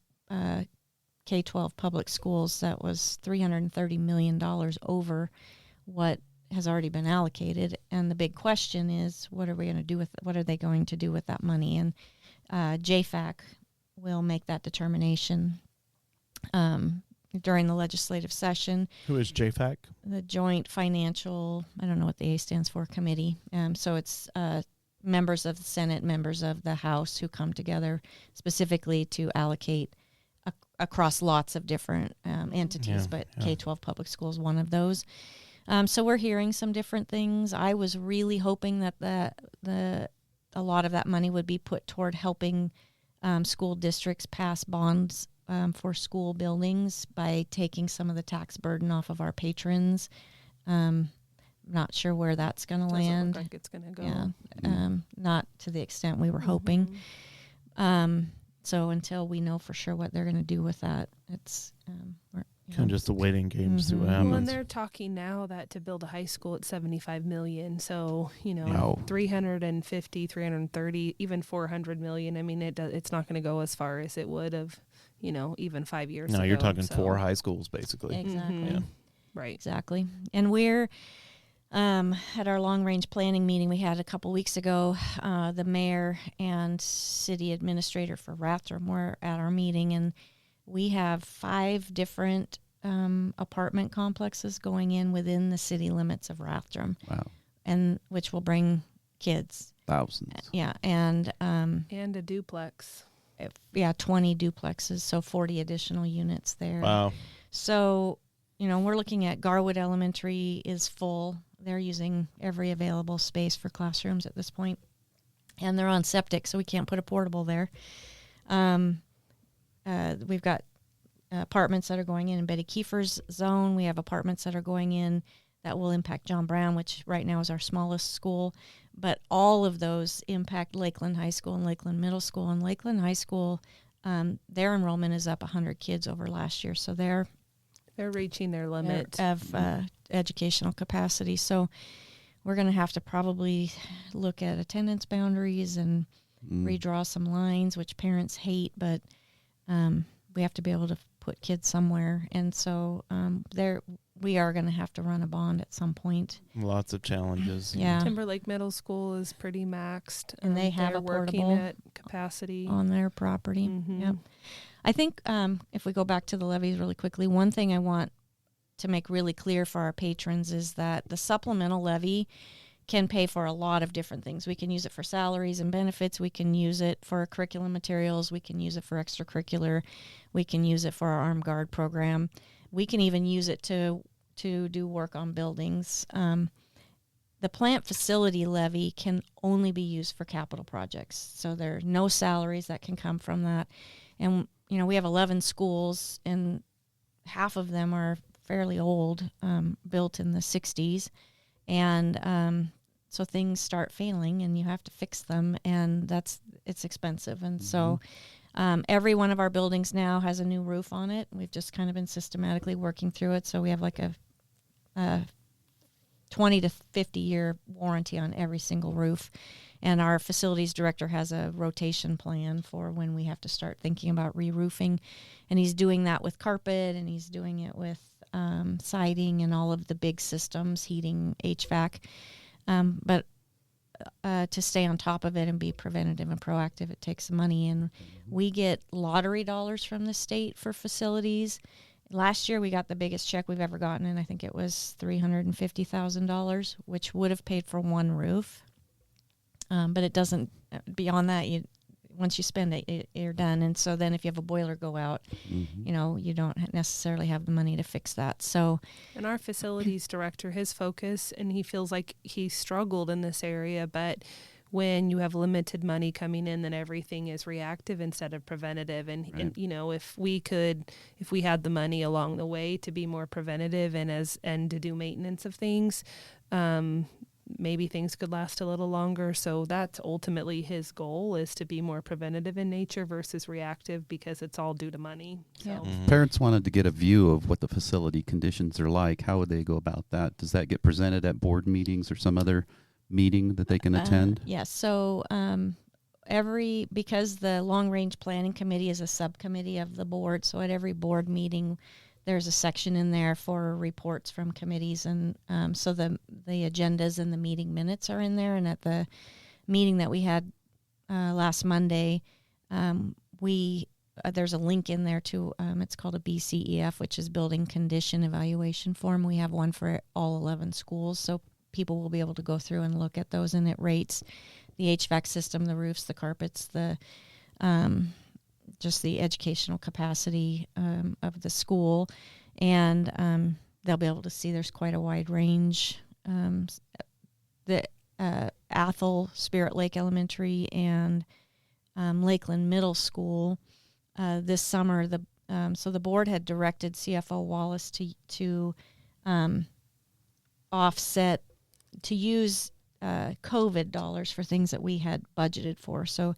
K-12 public schools that was $330 million over what has already been allocated. And the big question is, what are they going to do with that money? And JFAC will make that determination during the legislative session. Who is JFAC? The Joint Financial, I don't know what the A stands for, committee. So it's members of the Senate, members of the House who come together specifically to allocate across lots of different entities, but K-12 public schools, one of those. So we're hearing some different things. I was really hoping that a lot of that money would be put toward helping school districts pass bonds for school buildings by taking some of the tax burden off of our patrons. Not sure where that's going to land. Look like it's going to go. Yeah, not to the extent we were hoping. So until we know for sure what they're going to do with that, it's kind of just a waiting game to see what happens. Well, and they're talking now that to build a high school at $75 million. So, 350, 330, even $400 million. I mean, it's not going to go as far as it would have, even 5 years ago. No, you're talking 4 high schools, basically. Exactly. Yeah. Right. Exactly. And we're at our long-range planning meeting we had a couple weeks ago, the mayor and city administrator for Rathdrum were at our meeting, and we have 5 different apartment complexes going in within the city limits of Rathdrum. Wow. And which will bring kids. Thousands. Yeah, and a duplex. 20 duplexes, so 40 additional units there. Wow. So, we're looking at Garwood Elementary is full. They're using every available space for classrooms at this point. And they're on septic, so we can't put a portable there. We've got apartments that are going in Betty Kiefer's zone. We have apartments that are going in that will impact John Brown, which right now is our smallest school. But all of those impact Lakeland High School and Lakeland Middle School. And Lakeland High School, their enrollment is up 100 kids over last year. So they're reaching their limit of educational capacity. So we're going to have to probably look at attendance boundaries and redraw some lines, which parents hate, but we have to be able to put kids somewhere. And so we are going to have to run a bond at some point. Lots of challenges. Yeah. Timberlake Middle School is pretty maxed. And they have a portable at capacity on their property. Yep. I think if we go back to the levies really quickly, one thing I want to make really clear for our patrons is that the supplemental levy can pay for a lot of different things. We can use it for salaries and benefits. We can use it for curriculum materials. We can use it for extracurricular. We can use it for our armed guard program. We can even use it to do work on buildings. The plant facility levy can only be used for capital projects. So there are no salaries that can come from that. And, we have 11 schools, and half of them are fairly old, built in the 60s. And so things start failing, and you have to fix them, and it's expensive. And so every one of our buildings now has a new roof on it. We've just kind of been systematically working through it. So we have like a 20 to 50 year warranty on every single roof. And our facilities director has a rotation plan for when we have to start thinking about re-roofing. And he's doing that with carpet, and he's doing it with siding and all of the big systems, heating, HVAC. But to stay on top of it and be preventative and proactive, it takes money. And we get lottery dollars from the state for facilities. Last year, we got the biggest check we've ever gotten, and I think it was $350,000, which would have paid for one roof. But it doesn't, beyond that, once you spend it, you're done. And so then if you have a boiler go out, you don't necessarily have the money to fix that. So, and our facilities director, his focus, and he feels like he struggled in this area, but when you have limited money coming in, then everything is reactive instead of preventative. And, Right. and if we had the money along the way to be more preventative and to do maintenance of things, maybe things could last a little longer. So that's ultimately his goal, is to be more preventative in nature versus reactive, because it's all due to money. Yeah. So Parents wanted to get a view of what the facility conditions are like. How would they go about that? Does that get presented at board meetings or some other meeting that they can attend? Yes. So because the long range planning committee is a subcommittee of the board, so at every board meeting, there's a section in there for reports from committees, and so the agendas and the meeting minutes are in there. And at the meeting that we had last Monday, there's a link in there to it's called a BCEF, which is Building Condition Evaluation Form. We have one for all 11 schools, so people will be able to go through and look at those, and it rates the HVAC system, the roofs, the carpets, the just the educational capacity of the school, and they'll be able to see there's quite a wide range. The Athol, Spirit Lake Elementary, and Lakeland Middle School this summer. So the board had directed CFO Wallace to offset, to use COVID dollars for things that we had budgeted for. So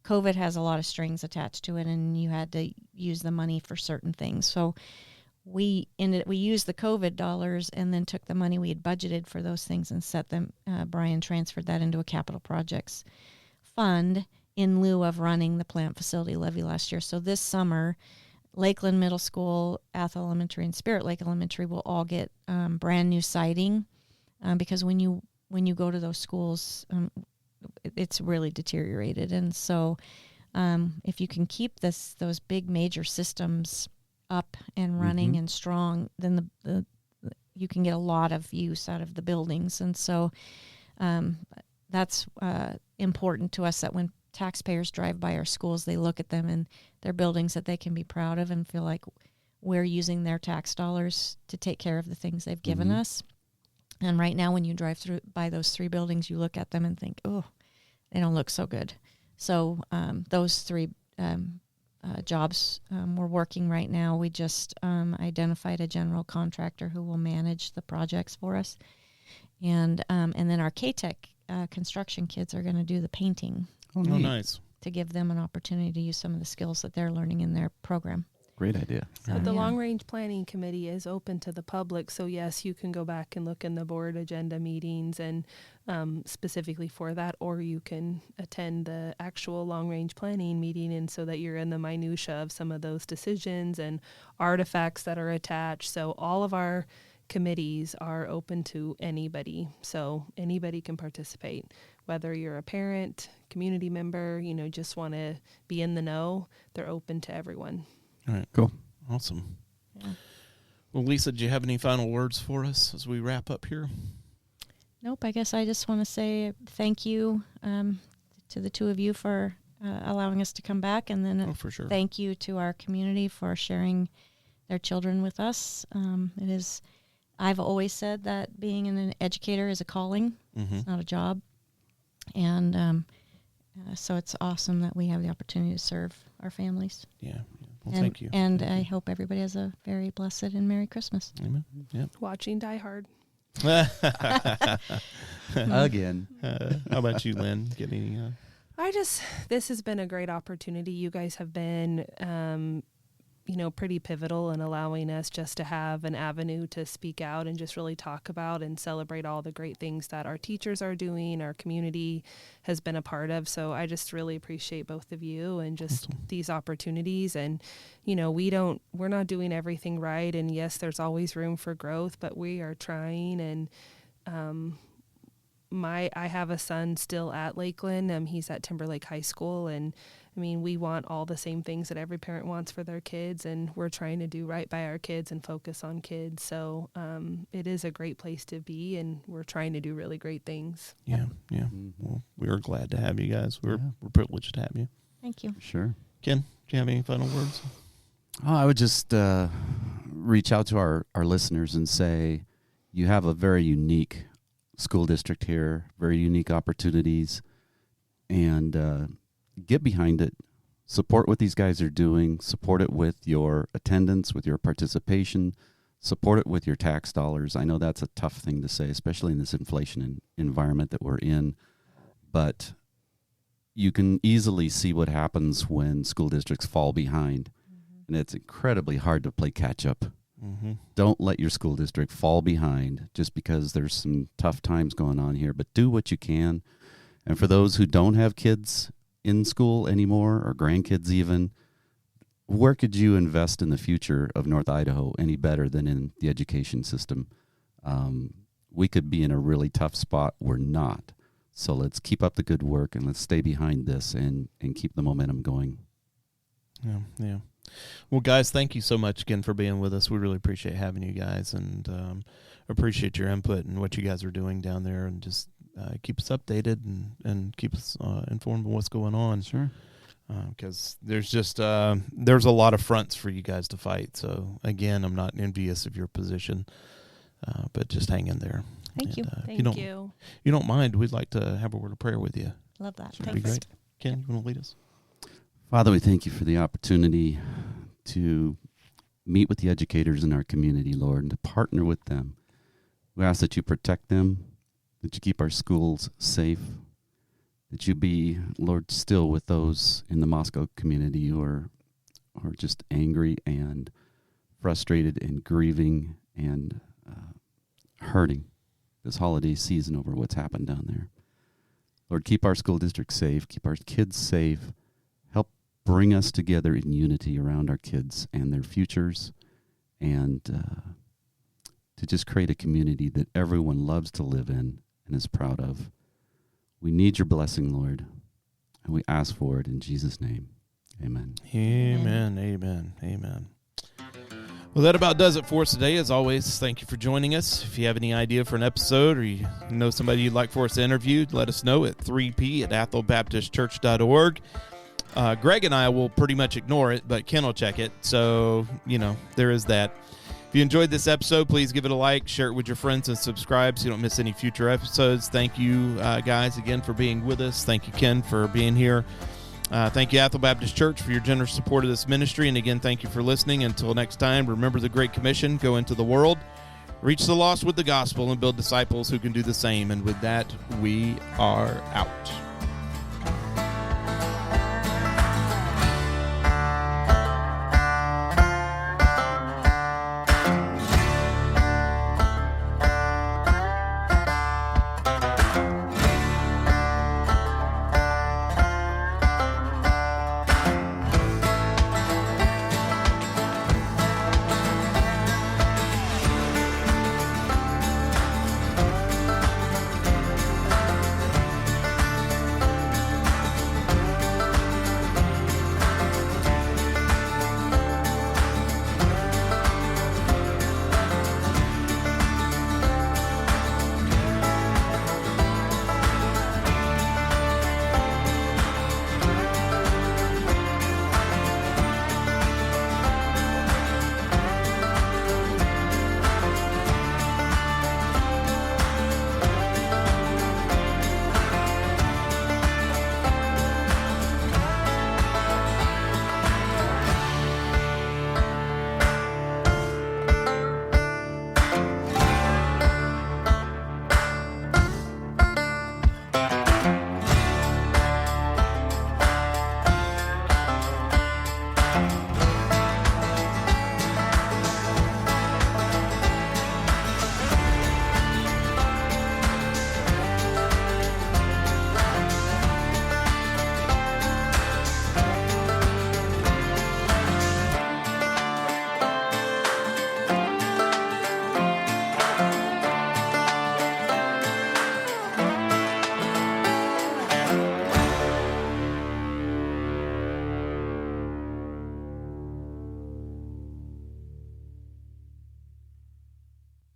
COVID has a lot of strings attached to it, and you had to use the money for certain things. So we used the COVID dollars and then took the money we had budgeted for those things and set them. Brian transferred that into a capital projects fund in lieu of running the plant facility levy last year. So this summer, Lakeland Middle School, Athol Elementary, and Spirit Lake Elementary will all get brand new siding, because when you go to those schools, it's really deteriorated. And so if you can keep those big major systems up and running and strong, then you can get a lot of use out of the buildings. And so that's important to us, that when taxpayers drive by our schools, they look at them and they're buildings that they can be proud of and feel like we're using their tax dollars to take care of the things they've given us. And right now, when you drive by those three buildings, you look at them and think, oh, they don't look so good. So those three jobs we're working right now. We just identified a general contractor who will manage the projects for us. And then our K-Tech construction kids are going to do the painting. Oh, nice. To give them an opportunity to use some of the skills that they're learning in their program. Great idea. But the Long Range Planning Committee is open to the public. So, yes, you can go back and look in the board agenda meetings and specifically for that, or you can attend the actual Long Range Planning meeting, and so that you're in the minutia of some of those decisions and artifacts that are attached. So all of our committees are open to anybody. So anybody can participate, whether you're a parent, community member, just want to be in the know, they're open to everyone. All right. Cool. Awesome. Yeah. Well, Lisa, do you have any final words for us as we wrap up here? Nope. I guess I just want to say thank you to the two of you for allowing us to come back, and then for sure. Thank you to our community for sharing their children with us. I've always said that being an educator is a calling. It's not a job. And so it's awesome that we have the opportunity to serve our families. Yeah. Well, thank you. And I hope everybody has a very blessed and Merry Christmas. Amen. Yep. Watching Die Hard. Again. How about you, Lynn? Get any? This has been a great opportunity. You guys have been, pretty pivotal in allowing us just to have an avenue to speak out and just really talk about and celebrate all the great things that our teachers are doing, our community has been a part of. So I just really appreciate both of you and just these opportunities. And, we're not doing everything right. And yes, there's always room for growth, but we are trying. And, I have a son still at Lakeland. He's at Timberlake High School, and we want all the same things that every parent wants for their kids, and we're trying to do right by our kids and focus on kids. So it is a great place to be, and we're trying to do really great things. Yeah. Well, we are glad to have you guys. We're privileged to have you. Thank you. Sure. Ken, do you have any final words? Oh, I would just reach out to our listeners and say you have a very unique school district here, very unique opportunities, and get behind it. Support what these guys are doing. Support it with your attendance, with your participation. Support it with your tax dollars. I know that's a tough thing to say, especially in this inflation environment that we're in, but you can easily see what happens when school districts fall behind, and it's incredibly hard to play catch up. Don't let your school district fall behind just because there's some tough times going on here, but do what you can. And for those who don't have kids in school anymore, or grandkids even, where could you invest in the future of North Idaho any better than in the education system? We could be in a really tough spot. We're not. So let's keep up the good work, and let's stay behind this and keep the momentum going. Yeah. Well, guys, thank you so much again for being with us. We really appreciate having you guys, and appreciate your input and what you guys are doing down there, and just keep us updated and keep us informed of what's going on. Sure. Because there's just there's a lot of fronts for you guys to fight. So again, I'm not envious of your position, but just hang in there. Thank you. Thank you. You don't mind? We'd like to have a word of prayer with you. Love that. That'd be great. Ken, you want to lead us? Father, we thank you for the opportunity to meet with the educators in our community, Lord, and to partner with them. We ask that you protect them, that you keep our schools safe, that you be, Lord, still with those in the Moscow community who are just angry and frustrated and grieving and hurting this holiday season over what's happened down there. Lord, keep our school district safe, keep our kids safe, help bring us together in unity around our kids and their futures, and to just create a community that everyone loves to live in and is proud of. We need your blessing, Lord, and we ask for it in Jesus' name. Amen. Amen. Amen. Amen. Well, that about does it for us today. As always, thank you for joining us. If you have any idea for an episode, or you know somebody you'd like for us to interview, let us know at 3p@atholbaptistchurch.org. Greg and I will pretty much ignore it, but Ken will check it. So, there is that. If you enjoyed this episode, please give it a like, share it with your friends, and subscribe so you don't miss any future episodes. Thank you, guys, again for being with us. Thank you, Ken, for being here. Thank you, Athol Baptist Church, for your generous support of this ministry. And again, thank you for listening. Until next time, remember the Great Commission. Go into the world, reach the lost with the gospel, and build disciples who can do the same. And with that, we are out.